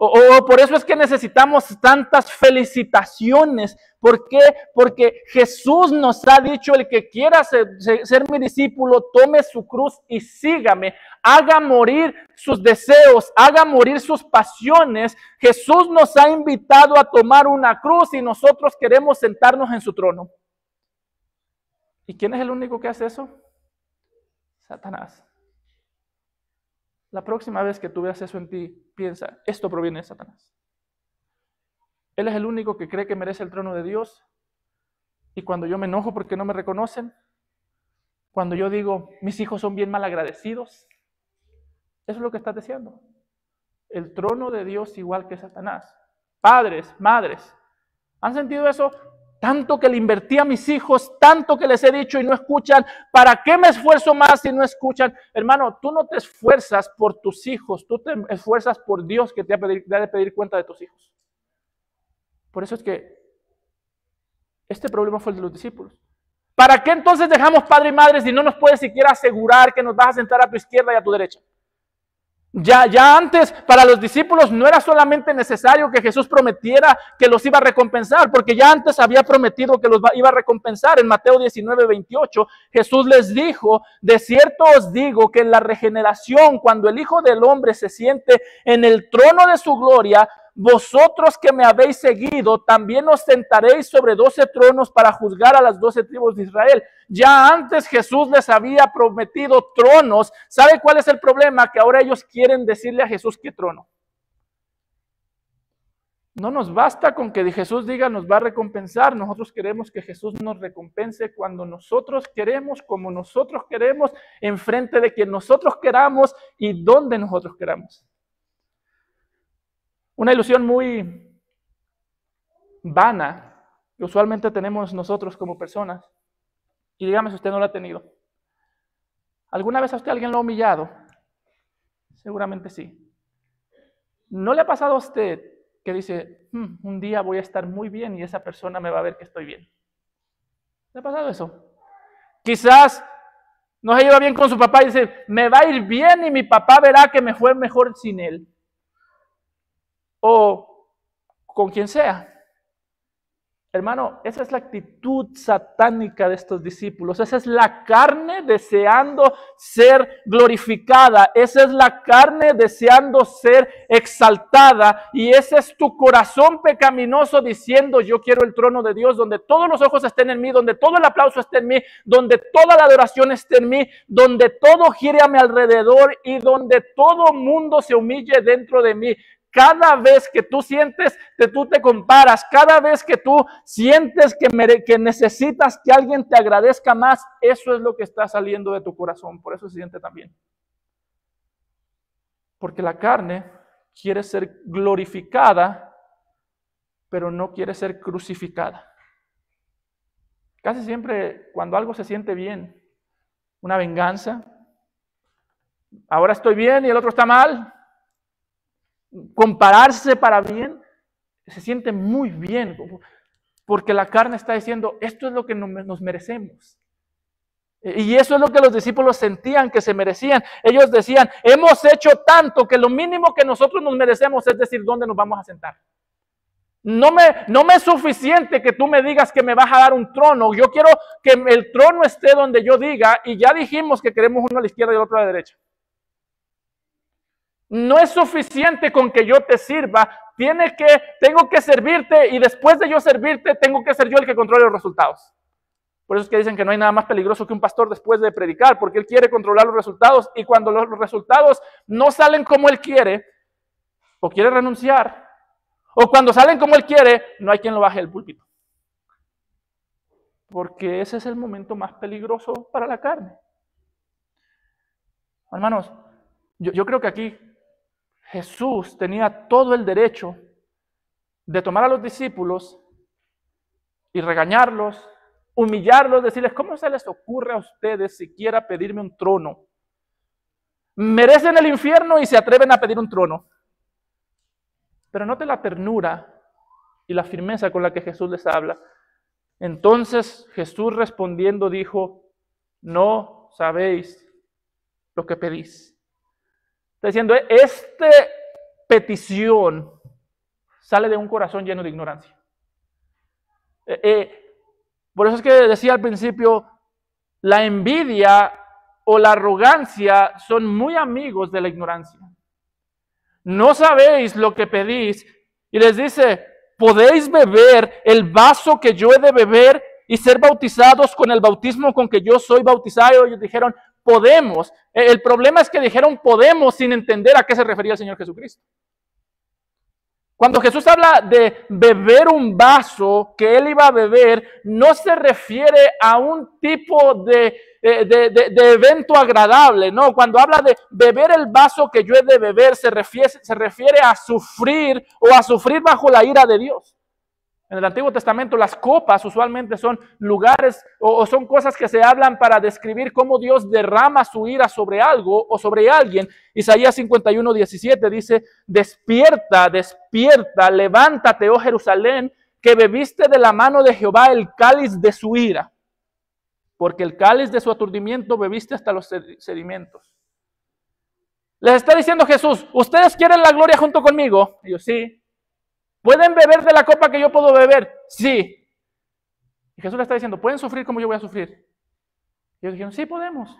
O por eso es que necesitamos tantas felicitaciones. ¿Por qué? Porque Jesús nos ha dicho, el que quiera ser mi discípulo, tome su cruz y sígame. Haga morir sus deseos, haga morir sus pasiones. Jesús nos ha invitado a tomar una cruz y nosotros queremos sentarnos en su trono. ¿Y quién es el único que hace eso? Satanás. La próxima vez que tú veas eso en ti, piensa, esto proviene de Satanás. Él es el único que cree que merece el trono de Dios. Y cuando yo me enojo porque no me reconocen, cuando yo digo, mis hijos son bien malagradecidos, eso es lo que estás diciendo. El trono de Dios igual que Satanás. Padres, madres, ¿han sentido eso? Tanto que le invertí a mis hijos, tanto que les he dicho y no escuchan. ¿Para qué me esfuerzo más si no escuchan? Hermano, tú no te esfuerzas por tus hijos, tú te esfuerzas por Dios que te ha de pedir cuenta de tus hijos. Por eso es que este problema fue el de los discípulos. ¿Para qué entonces dejamos padre y madre si no nos puedes siquiera asegurar que nos vas a sentar a tu izquierda y a tu derecha? Ya antes, para los discípulos no era solamente necesario que Jesús prometiera que los iba a recompensar, porque ya antes había prometido que los iba a recompensar. En Mateo 19:28, Jesús les dijo, de cierto os digo que en la regeneración, cuando el Hijo del Hombre se siente en el trono de su gloria, vosotros que me habéis seguido, también os sentaréis sobre 12 tronos para juzgar a las 12 tribus de Israel. Ya antes Jesús les había prometido tronos. ¿Sabe cuál es el problema? Que ahora ellos quieren decirle a Jesús qué trono. No nos basta con que Jesús diga nos va a recompensar. Nosotros queremos que Jesús nos recompense cuando nosotros queremos, como nosotros queremos, enfrente de quien nosotros queramos y donde nosotros queramos. Una ilusión muy vana que usualmente tenemos nosotros como personas. Y dígame si usted no lo ha tenido. ¿Alguna vez a usted alguien lo ha humillado? Seguramente sí. ¿No le ha pasado a usted que dice, un día voy a estar muy bien y esa persona me va a ver que estoy bien? ¿Le ha pasado eso? Quizás no se lleva bien con su papá y dice, me va a ir bien y mi papá verá que me fue mejor sin él. O con quien sea. Hermano, esa es la actitud satánica de estos discípulos. Esa es la carne deseando ser glorificada. Esa es la carne deseando ser exaltada. Y ese es tu corazón pecaminoso diciendo, yo quiero el trono de Dios, donde todos los ojos estén en mí, donde todo el aplauso esté en mí, donde toda la adoración esté en mí, donde todo gire a mi alrededor y donde todo mundo se humille dentro de mí. Cada vez que tú sientes que tú te comparas, cada vez que tú sientes que necesitas que alguien te agradezca más, eso es lo que está saliendo de tu corazón. Por eso se siente también. Porque la carne quiere ser glorificada, pero no quiere ser crucificada. Casi siempre cuando algo se siente bien, una venganza, ahora estoy bien y el otro está mal, compararse para bien, se siente muy bien, porque la carne está diciendo, esto es lo que nos merecemos. Y eso es lo que los discípulos sentían que se merecían. Ellos decían, hemos hecho tanto que lo mínimo que nosotros nos merecemos es decir, ¿dónde nos vamos a sentar? No me es suficiente que tú me digas que me vas a dar un trono. Yo quiero que el trono esté donde yo diga, y ya dijimos que queremos uno a la izquierda y el otro a la derecha. No es suficiente con que yo te sirva, tengo que servirte y después de yo servirte, tengo que ser yo el que controle los resultados. Por eso es que dicen que no hay nada más peligroso que un pastor después de predicar, porque él quiere controlar los resultados y cuando los resultados no salen como él quiere, o quiere renunciar, o cuando salen como él quiere, no hay quien lo baje del púlpito. Porque ese es el momento más peligroso para la carne. Hermanos, yo creo que aquí Jesús tenía todo el derecho de tomar a los discípulos y regañarlos, humillarlos, decirles, ¿cómo se les ocurre a ustedes siquiera pedirme un trono? Merecen el infierno y se atreven a pedir un trono. Pero note la ternura y la firmeza con la que Jesús les habla. Entonces Jesús respondiendo dijo, no sabéis lo que pedís. Está diciendo, esta petición sale de un corazón lleno de ignorancia. Por eso es que decía al principio, la envidia o la arrogancia son muy amigos de la ignorancia. No sabéis lo que pedís. Y les dice, ¿podéis beber el vaso que yo he de beber y ser bautizados con el bautismo con que yo soy bautizado? Ellos dijeron, podemos. El problema es que dijeron podemos sin entender a qué se refería el Señor Jesucristo. Cuando Jesús habla de beber un vaso que él iba a beber, no se refiere a un tipo de evento agradable, no. Cuando habla de beber el vaso que yo he de beber, se refiere a sufrir o a sufrir bajo la ira de Dios. En el Antiguo Testamento las copas usualmente son lugares o son cosas que se hablan para describir cómo Dios derrama su ira sobre algo o sobre alguien. Isaías 51:17 dice, despierta, despierta, levántate, oh Jerusalén, que bebiste de la mano de Jehová el cáliz de su ira, porque el cáliz de su aturdimiento bebiste hasta los sedimentos. Les está diciendo Jesús, ¿ustedes quieren la gloria junto conmigo? Y yo, sí. ¿Pueden beber de la copa que yo puedo beber? Sí. Y Jesús le está diciendo, ¿pueden sufrir como yo voy a sufrir? Y ellos dijeron, sí, podemos.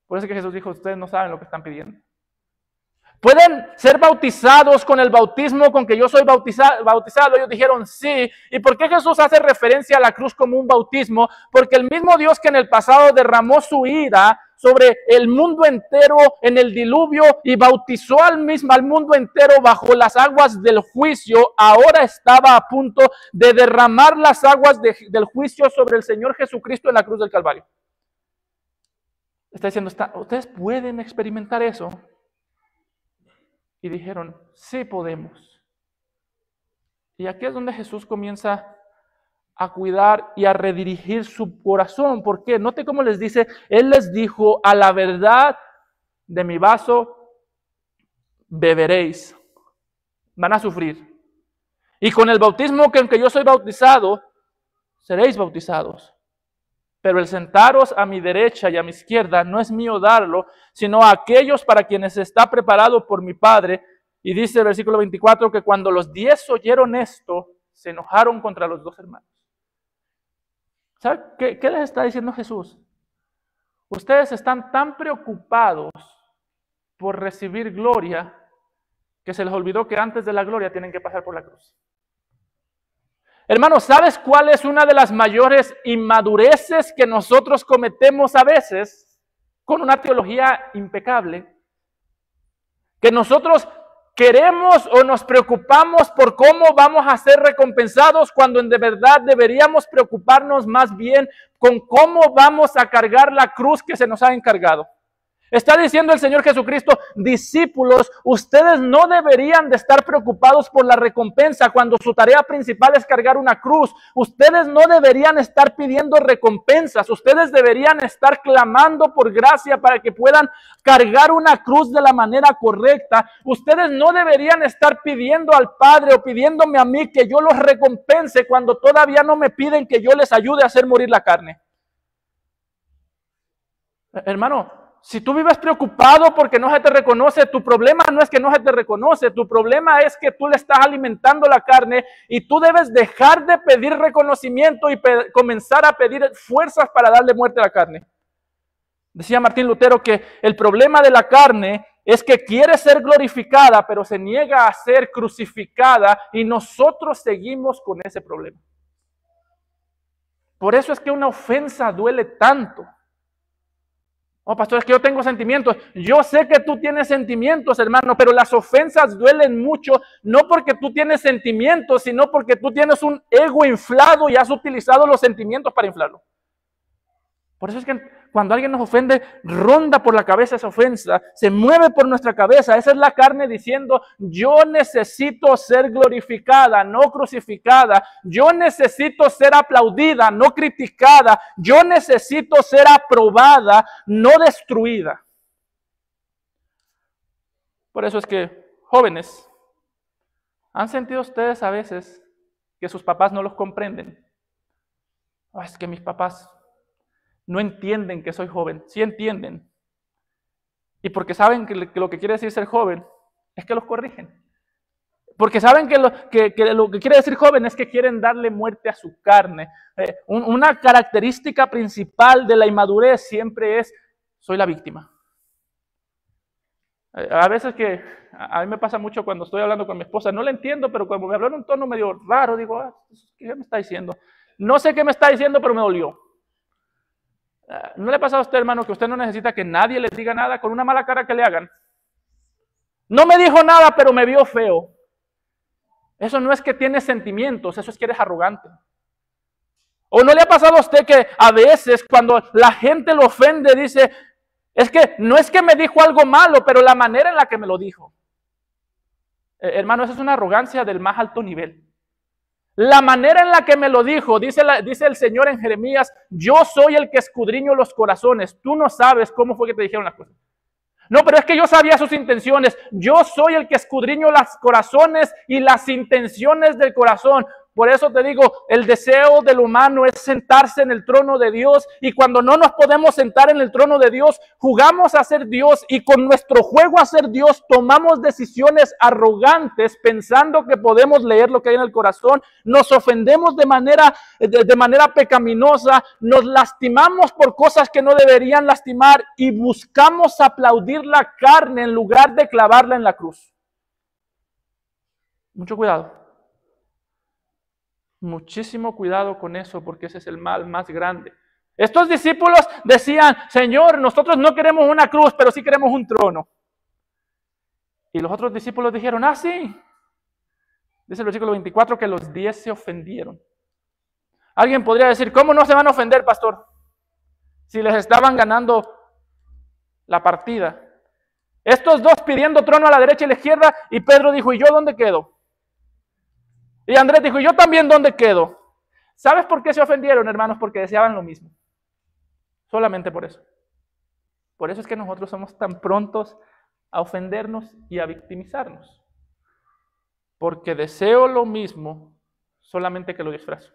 Por eso es que Jesús dijo, ustedes no saben lo que están pidiendo. ¿Pueden ser bautizados con el bautismo con que yo soy bautizado? Ellos dijeron, sí. ¿Y por qué Jesús hace referencia a la cruz como un bautismo? Porque el mismo Dios que en el pasado derramó su ira sobre el mundo entero en el diluvio y bautizó al mundo entero bajo las aguas del juicio, ahora estaba a punto de derramar las aguas del juicio sobre el Señor Jesucristo en la cruz del Calvario. Está diciendo, ustedes pueden experimentar eso. Y dijeron, sí podemos. Y aquí es donde Jesús comienza a cuidar y a redirigir su corazón. ¿Por qué? Note cómo les dice, Él les dijo, a la verdad de mi vaso beberéis. Van a sufrir. Y con el bautismo con que yo soy bautizado, seréis bautizados. Pero el sentaros a mi derecha y a mi izquierda no es mío darlo, sino a aquellos para quienes está preparado por mi Padre. Y dice el versículo 24 que cuando los 10 oyeron esto, se enojaron contra los 2 hermanos. ¿Sabe qué les está diciendo Jesús? Ustedes están tan preocupados por recibir gloria que se les olvidó que antes de la gloria tienen que pasar por la cruz. Hermanos, ¿sabes cuál es una de las mayores inmadureces que nosotros cometemos a veces con una teología impecable? Que nosotros queremos o nos preocupamos por cómo vamos a ser recompensados cuando de verdad deberíamos preocuparnos más bien con cómo vamos a cargar la cruz que se nos ha encargado. Está diciendo el Señor Jesucristo, discípulos, ustedes no deberían de estar preocupados por la recompensa cuando su tarea principal es cargar una cruz. Ustedes no deberían estar pidiendo recompensas. Ustedes deberían estar clamando por gracia para que puedan cargar una cruz de la manera correcta. Ustedes no deberían estar pidiendo al Padre o pidiéndome a mí que yo los recompense cuando todavía no me piden que yo les ayude a hacer morir la carne. Hermano, si tú vives preocupado porque no se te reconoce, tu problema no es que no se te reconoce, tu problema es que tú le estás alimentando la carne y tú debes dejar de pedir reconocimiento y comenzar a pedir fuerzas para darle muerte a la carne. Decía Martín Lutero que el problema de la carne es que quiere ser glorificada, pero se niega a ser crucificada y nosotros seguimos con ese problema. Por eso es que una ofensa duele tanto. Oh, pastor, es que yo tengo sentimientos. Yo sé que tú tienes sentimientos, hermano, pero las ofensas duelen mucho, no porque tú tienes sentimientos, sino porque tú tienes un ego inflado y has utilizado los sentimientos para inflarlo. Por eso es que cuando alguien nos ofende, ronda por la cabeza esa ofensa, se mueve por nuestra cabeza. Esa es la carne diciendo, yo necesito ser glorificada, no crucificada. Yo necesito ser aplaudida, no criticada. Yo necesito ser aprobada, no destruida. Por eso es que, jóvenes, ¿han sentido ustedes a veces que sus papás no los comprenden? Oh, es que mis papás no entienden que soy joven. Sí entienden. Y porque saben que lo que quiere decir ser joven es que los corrigen. Porque saben que lo que quiere decir joven es que quieren darle muerte a su carne. Una característica principal de la inmadurez siempre es, soy la víctima. A veces que a mí me pasa mucho cuando estoy hablando con mi esposa, no le entiendo, pero cuando me habló en un tono medio raro, digo, ¿qué me está diciendo? No sé qué me está diciendo, pero me dolió. ¿No le pasa a usted, hermano, que usted no necesita que nadie le diga nada con una mala cara que le hagan? No me dijo nada, pero me vio feo. Eso no es que tiene sentimientos, eso es que eres arrogante. ¿O no le ha pasado a usted que a veces cuando la gente lo ofende dice, es que no es que me dijo algo malo, pero la manera en la que me lo dijo? Hermano, eso es una arrogancia del más alto nivel. La manera en la que me lo dijo, dice el Señor en Jeremías, yo soy el que escudriño los corazones. Tú no sabes cómo fue que te dijeron las cosas. No, pero es que yo sabía sus intenciones. Yo soy el que escudriño los corazones y las intenciones del corazón. Por eso te digo, el deseo del humano es sentarse en el trono de Dios, y cuando no nos podemos sentar en el trono de Dios, jugamos a ser Dios, y con nuestro juego a ser Dios tomamos decisiones arrogantes pensando que podemos leer lo que hay en el corazón, nos ofendemos de manera pecaminosa, nos lastimamos por cosas que no deberían lastimar y buscamos aplaudir la carne en lugar de clavarla en la cruz. Mucho cuidado. Muchísimo cuidado con eso, porque ese es el mal más grande. Estos discípulos decían, Señor, nosotros no queremos una cruz, pero sí queremos un trono. Y los otros discípulos dijeron, sí. Dice el versículo 24 que los 10 se ofendieron. Alguien podría decir, ¿cómo no se van a ofender, pastor? Si les estaban ganando la partida. Estos dos pidiendo trono a la derecha y a la izquierda, y Pedro dijo, ¿y yo dónde quedo? Y Andrés dijo, ¿y yo también dónde quedo? ¿Sabes por qué se ofendieron, hermanos? Porque deseaban lo mismo. Solamente por eso. Por eso es que nosotros somos tan prontos a ofendernos y a victimizarnos. Porque deseo lo mismo, solamente que lo disfrazo.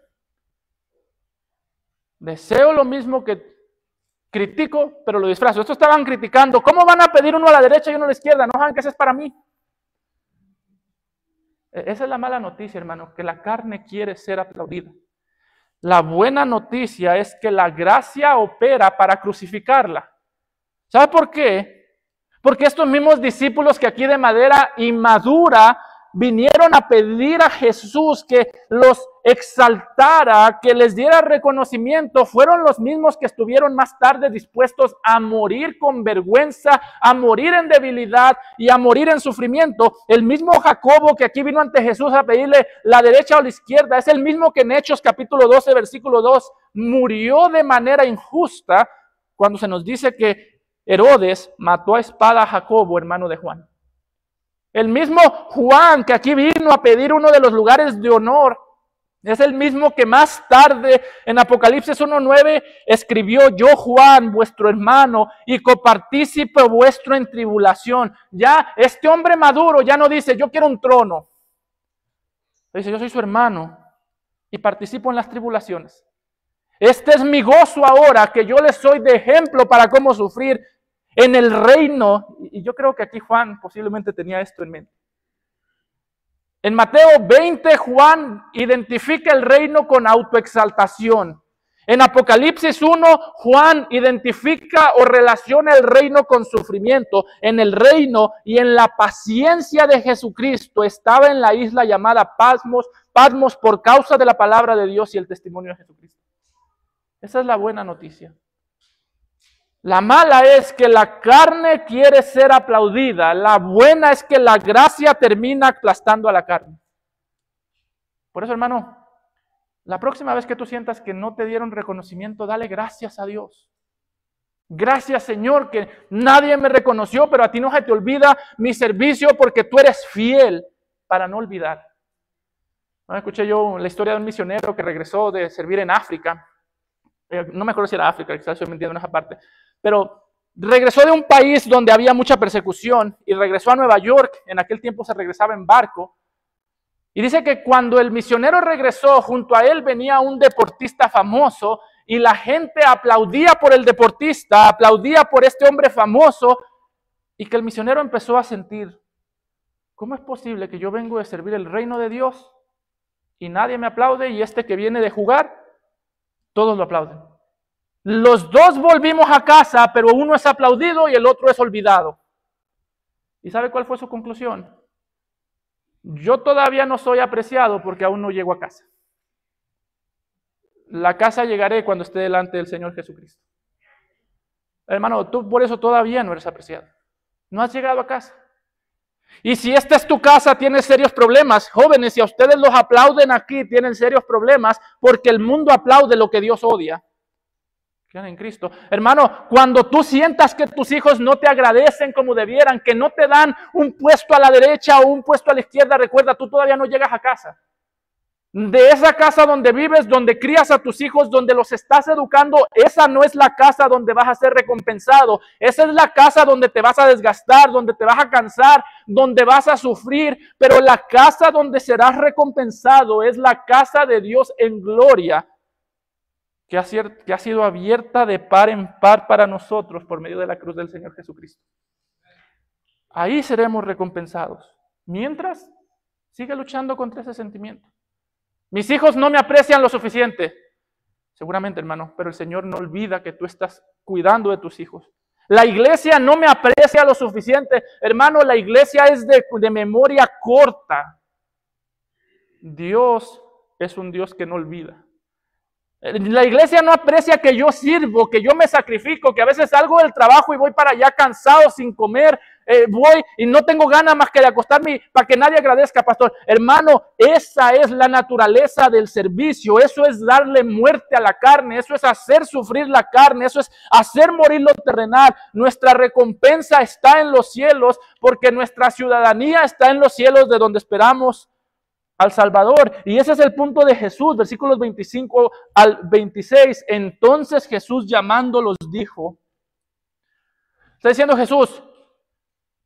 Deseo lo mismo que critico, pero lo disfrazo. Estos estaban criticando. ¿Cómo van a pedir uno a la derecha y uno a la izquierda? No saben que ese es para mí. Esa es la mala noticia, hermano, que la carne quiere ser aplaudida. La buena noticia es que la gracia opera para crucificarla. ¿Sabe por qué? Porque estos mismos discípulos que aquí de manera inmadura vinieron a pedir a Jesús que los exaltara, que les diera reconocimiento, fueron los mismos que estuvieron más tarde dispuestos a morir con vergüenza, a morir en debilidad y a morir en sufrimiento. El mismo Jacobo que aquí vino ante Jesús a pedirle la derecha o la izquierda, es el mismo que en Hechos capítulo 12, versículo 2, murió de manera injusta cuando se nos dice que Herodes mató a espada a Jacobo, hermano de Juan. El mismo Juan que aquí vino a pedir uno de los lugares de honor, es el mismo que más tarde en Apocalipsis 1:9 escribió, yo Juan, vuestro hermano y copartícipe vuestro en tribulación. Ya este hombre maduro ya no dice, yo quiero un trono. Dice, yo soy su hermano y participo en las tribulaciones. Este es mi gozo ahora, que yo les soy de ejemplo para cómo sufrir en el reino. Y yo creo que aquí Juan posiblemente tenía esto en mente. En Mateo 20, Juan identifica el reino con autoexaltación. En Apocalipsis 1, Juan identifica o relaciona el reino con sufrimiento. En el reino y en la paciencia de Jesucristo estaba en la isla llamada Patmos por causa de la palabra de Dios y el testimonio de Jesucristo. Esa es la buena noticia. La mala es que la carne quiere ser aplaudida. La buena es que la gracia termina aplastando a la carne. Por eso, hermano, la próxima vez que tú sientas que no te dieron reconocimiento, dale gracias a Dios. Gracias, Señor, que nadie me reconoció, pero a ti no se te olvida mi servicio porque tú eres fiel para no olvidar. Escuché yo la historia de un misionero que regresó de servir en África. No me acuerdo si era África, quizás estoy mintiendo en esa parte. Pero regresó de un país donde había mucha persecución y regresó a Nueva York. En aquel tiempo se regresaba en barco. Y dice que cuando el misionero regresó, junto a él venía un deportista famoso y la gente aplaudía por el deportista, aplaudía por este hombre famoso, y que el misionero empezó a sentir, ¿cómo es posible que yo vengo de servir el reino de Dios y nadie me aplaude, y este que viene de jugar, todos lo aplauden? Los dos volvimos a casa, pero uno es aplaudido y el otro es olvidado. ¿Y sabe cuál fue su conclusión? Yo todavía no soy apreciado porque aún no llego a casa. La casa llegaré cuando esté delante del Señor Jesucristo. Hermano, tú por eso todavía no eres apreciado. No has llegado a casa. Y si esta es tu casa, tienes serios problemas. Jóvenes, si a ustedes los aplauden aquí, tienen serios problemas porque el mundo aplaude lo que Dios odia. En Cristo. Hermano, cuando tú sientas que tus hijos no te agradecen como debieran, que no te dan un puesto a la derecha o un puesto a la izquierda, recuerda, tú todavía no llegas a casa. De esa casa donde vives, donde crías a tus hijos, donde los estás educando, esa no es la casa donde vas a ser recompensado. Esa es la casa donde te vas a desgastar, donde te vas a cansar, donde vas a sufrir. Pero la casa donde serás recompensado es la casa de Dios en gloria, que ha sido abierta de par en par para nosotros por medio de la cruz del Señor Jesucristo. Ahí seremos recompensados. Mientras, sigue luchando contra ese sentimiento. Mis hijos no me aprecian lo suficiente. Seguramente, hermano, pero el Señor no olvida que tú estás cuidando de tus hijos. La iglesia no me aprecia lo suficiente. Hermano, la iglesia es de memoria corta. Dios es un Dios que no olvida. La iglesia no aprecia que yo sirvo, que yo me sacrifico, que a veces salgo del trabajo y voy para allá cansado, sin comer, voy y no tengo ganas más que de acostarme para que nadie agradezca, pastor. Hermano, esa es la naturaleza del servicio, eso es darle muerte a la carne, eso es hacer sufrir la carne, eso es hacer morir lo terrenal. Nuestra recompensa está en los cielos porque nuestra ciudadanía está en los cielos de donde esperamos al Salvador. Y ese es el punto de Jesús, versículos 25 al 26. Entonces Jesús llamándolos dijo, está diciendo Jesús,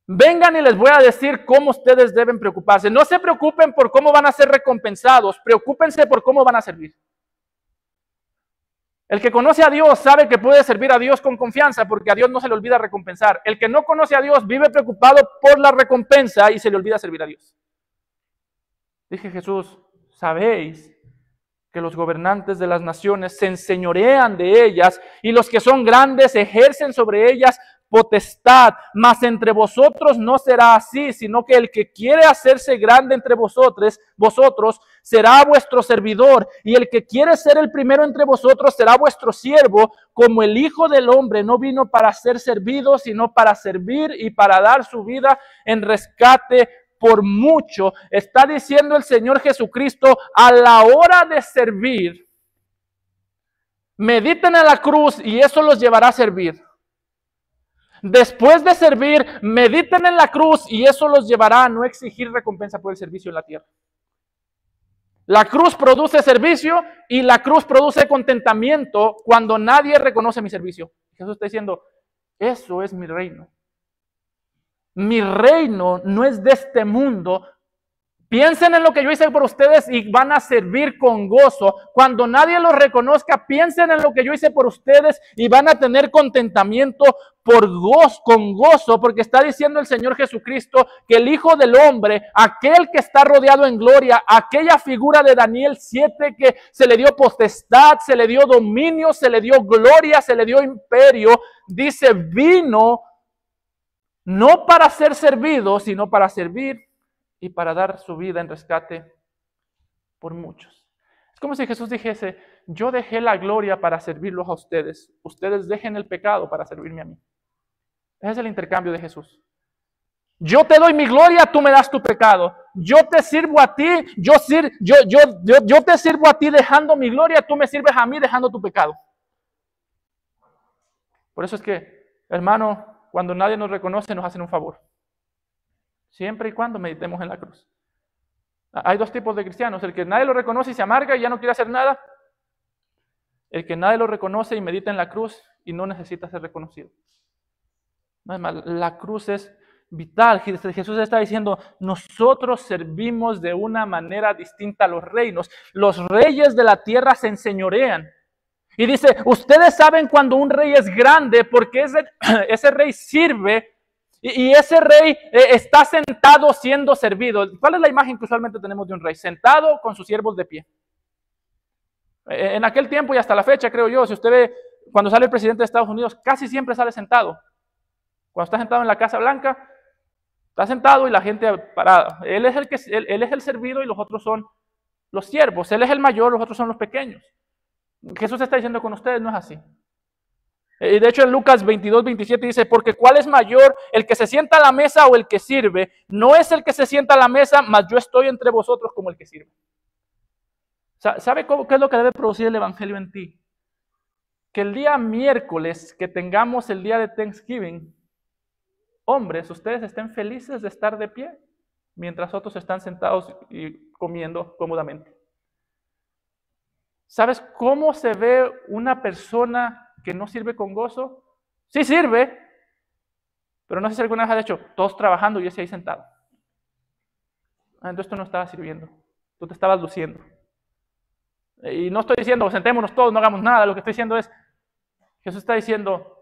vengan y les voy a decir cómo ustedes deben preocuparse. No se preocupen por cómo van a ser recompensados, preocúpense por cómo van a servir. El que conoce a Dios sabe que puede servir a Dios con confianza porque a Dios no se le olvida recompensar. El que no conoce a Dios vive preocupado por la recompensa y se le olvida servir a Dios. Dije Jesús, ¿sabéis que los gobernantes de las naciones se enseñorean de ellas y los que son grandes ejercen sobre ellas potestad? Mas entre vosotros no será así, sino que el que quiere hacerse grande entre vosotros será vuestro servidor, y el que quiere ser el primero entre vosotros será vuestro siervo, como el Hijo del Hombre no vino para ser servido, sino para servir y para dar su vida en rescate por mucho. Está diciendo el Señor Jesucristo, a la hora de servir, mediten en la cruz y eso los llevará a servir. Después de servir, mediten en la cruz y eso los llevará a no exigir recompensa por el servicio en la tierra. La cruz produce servicio y la cruz produce contentamiento cuando nadie reconoce mi servicio. Jesús está diciendo, eso es mi reino. Mi reino no es de este mundo Piensen en lo que yo hice por ustedes y van a servir con gozo. Cuando nadie los reconozca, piensen en lo que yo hice por ustedes y van a tener contentamiento con gozo, porque está diciendo el Señor Jesucristo que el Hijo del Hombre, aquel que está rodeado en gloria, aquella figura de Daniel 7 que se le dio potestad, se le dio dominio, se le dio gloria, se le dio imperio, dice, vino no para ser servido, sino para servir y para dar su vida en rescate por muchos. Es como si Jesús dijese, yo dejé la gloria para servirlos a ustedes. Ustedes dejen el pecado para servirme a mí. Ese es el intercambio de Jesús. Yo te doy mi gloria, tú me das tu pecado. Yo te sirvo a ti, yo te sirvo a ti dejando mi gloria, tú me sirves a mí dejando tu pecado. Por eso es que, hermano, cuando nadie nos reconoce, nos hacen un favor. Siempre y cuando meditemos en la cruz. Hay dos tipos de cristianos, el que nadie lo reconoce y se amarga y ya no quiere hacer nada. El que nadie lo reconoce y medita en la cruz y no necesita ser reconocido. No es más, la cruz es vital. Jesús está diciendo, nosotros servimos de una manera distinta a los reinos. Los reyes de la tierra se enseñorean. Y dice, ustedes saben cuando un rey es grande porque ese rey sirve. Y ese rey está sentado siendo servido. ¿Cuál es la imagen que usualmente tenemos de un rey? Sentado con sus siervos de pie. En aquel tiempo y hasta la fecha, creo yo, si usted ve cuando sale el presidente de Estados Unidos, casi siempre sale sentado. Cuando está sentado en la Casa Blanca, está sentado y la gente parada. Él es el servido y los otros son los siervos. Él es el mayor, los otros son los pequeños. Jesús está diciendo con ustedes, no es así. De hecho, en Lucas 22, 27 dice, porque ¿cuál es mayor, el que se sienta a la mesa o el que sirve? No es el que se sienta a la mesa, mas yo estoy entre vosotros como el que sirve. ¿Sabe qué es lo que debe producir el Evangelio en ti? Que el día miércoles, que tengamos el día de Thanksgiving, hombres, ustedes estén felices de estar de pie, mientras otros están sentados y comiendo cómodamente. ¿Sabes cómo se ve una persona que no sirve con gozo? Sí sirve, pero no sé si alguna vez has hecho, todos trabajando y ese ahí sentado. Entonces tú no estabas sirviendo, tú te estabas luciendo. Y no estoy diciendo, sentémonos todos, no hagamos nada, lo que estoy diciendo es, Jesús está diciendo,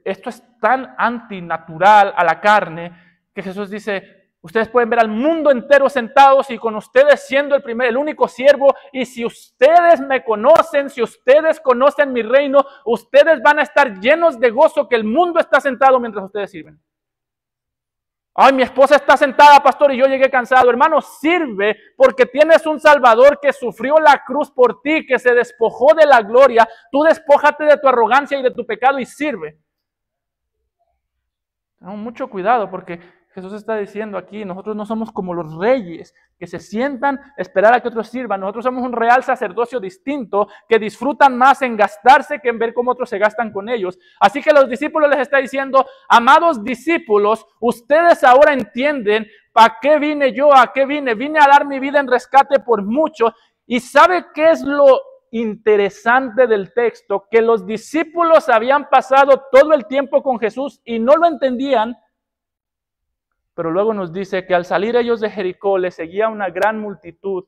esto es tan antinatural a la carne, que Jesús dice, ustedes pueden ver al mundo entero sentados y con ustedes siendo el único siervo. Y si ustedes me conocen, si ustedes conocen mi reino, ustedes van a estar llenos de gozo que el mundo está sentado mientras ustedes sirven. Ay, mi esposa está sentada, pastor, y yo llegué cansado. Hermano, sirve porque tienes un Salvador que sufrió la cruz por ti, que se despojó de la gloria. Tú despójate de tu arrogancia y de tu pecado y sirve. Tenemos mucho cuidado porque Jesús está diciendo aquí, nosotros no somos como los reyes que se sientan a esperar a que otros sirvan. Nosotros somos un real sacerdocio distinto que disfrutan más en gastarse que en ver cómo otros se gastan con ellos. Así que los discípulos les está diciendo, amados discípulos, ustedes ahora entienden para qué vine yo, a qué vine. Vine a dar mi vida en rescate por muchos. ¿Y sabe qué es lo interesante del texto? Que los discípulos habían pasado todo el tiempo con Jesús y no lo entendían. Pero luego nos dice que al salir ellos de Jericó les seguía una gran multitud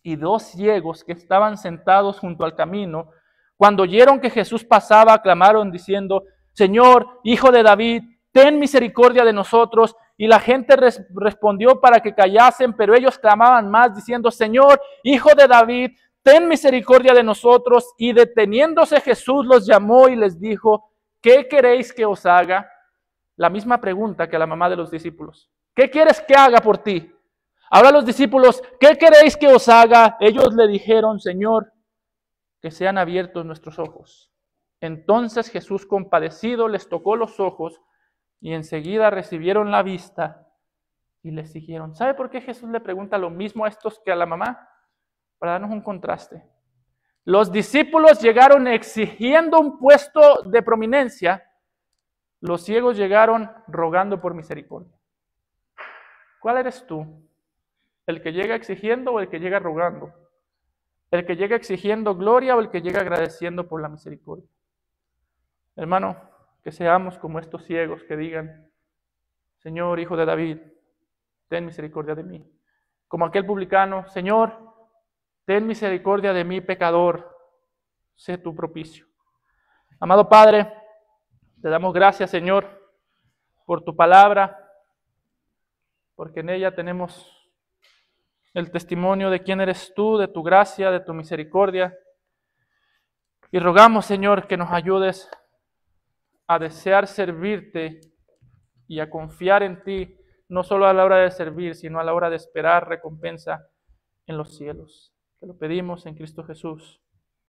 y dos ciegos que estaban sentados junto al camino, cuando oyeron que Jesús pasaba, clamaron diciendo, Señor, Hijo de David, ten misericordia de nosotros. Y la gente respondió para que callasen, pero ellos clamaban más diciendo, Señor, Hijo de David, ten misericordia de nosotros. Y deteniéndose Jesús los llamó y les dijo, ¿qué queréis que os haga? La misma pregunta que a la mamá de los discípulos. ¿Qué quieres que haga por ti? Ahora los discípulos, ¿qué queréis que os haga? Ellos le dijeron, Señor, que sean abiertos nuestros ojos. Entonces Jesús, compadecido, les tocó los ojos y enseguida recibieron la vista y le siguieron. ¿Sabe por qué Jesús le pregunta lo mismo a estos que a la mamá? Para darnos un contraste. Los discípulos llegaron exigiendo un puesto de prominencia. Los ciegos llegaron rogando por misericordia. ¿Cuál eres tú? ¿El que llega exigiendo o el que llega rogando? ¿El que llega exigiendo gloria o el que llega agradeciendo por la misericordia? Hermano, que seamos como estos ciegos que digan, Señor, Hijo de David, ten misericordia de mí. Como aquel publicano, Señor, ten misericordia de mí, pecador, sé tu propicio. Amado Padre, te damos gracias, Señor, por tu palabra, porque en ella tenemos el testimonio de quién eres tú, de tu gracia, de tu misericordia. Y rogamos, Señor, que nos ayudes a desear servirte y a confiar en ti, no solo a la hora de servir, sino a la hora de esperar recompensa en los cielos. Te lo pedimos en Cristo Jesús.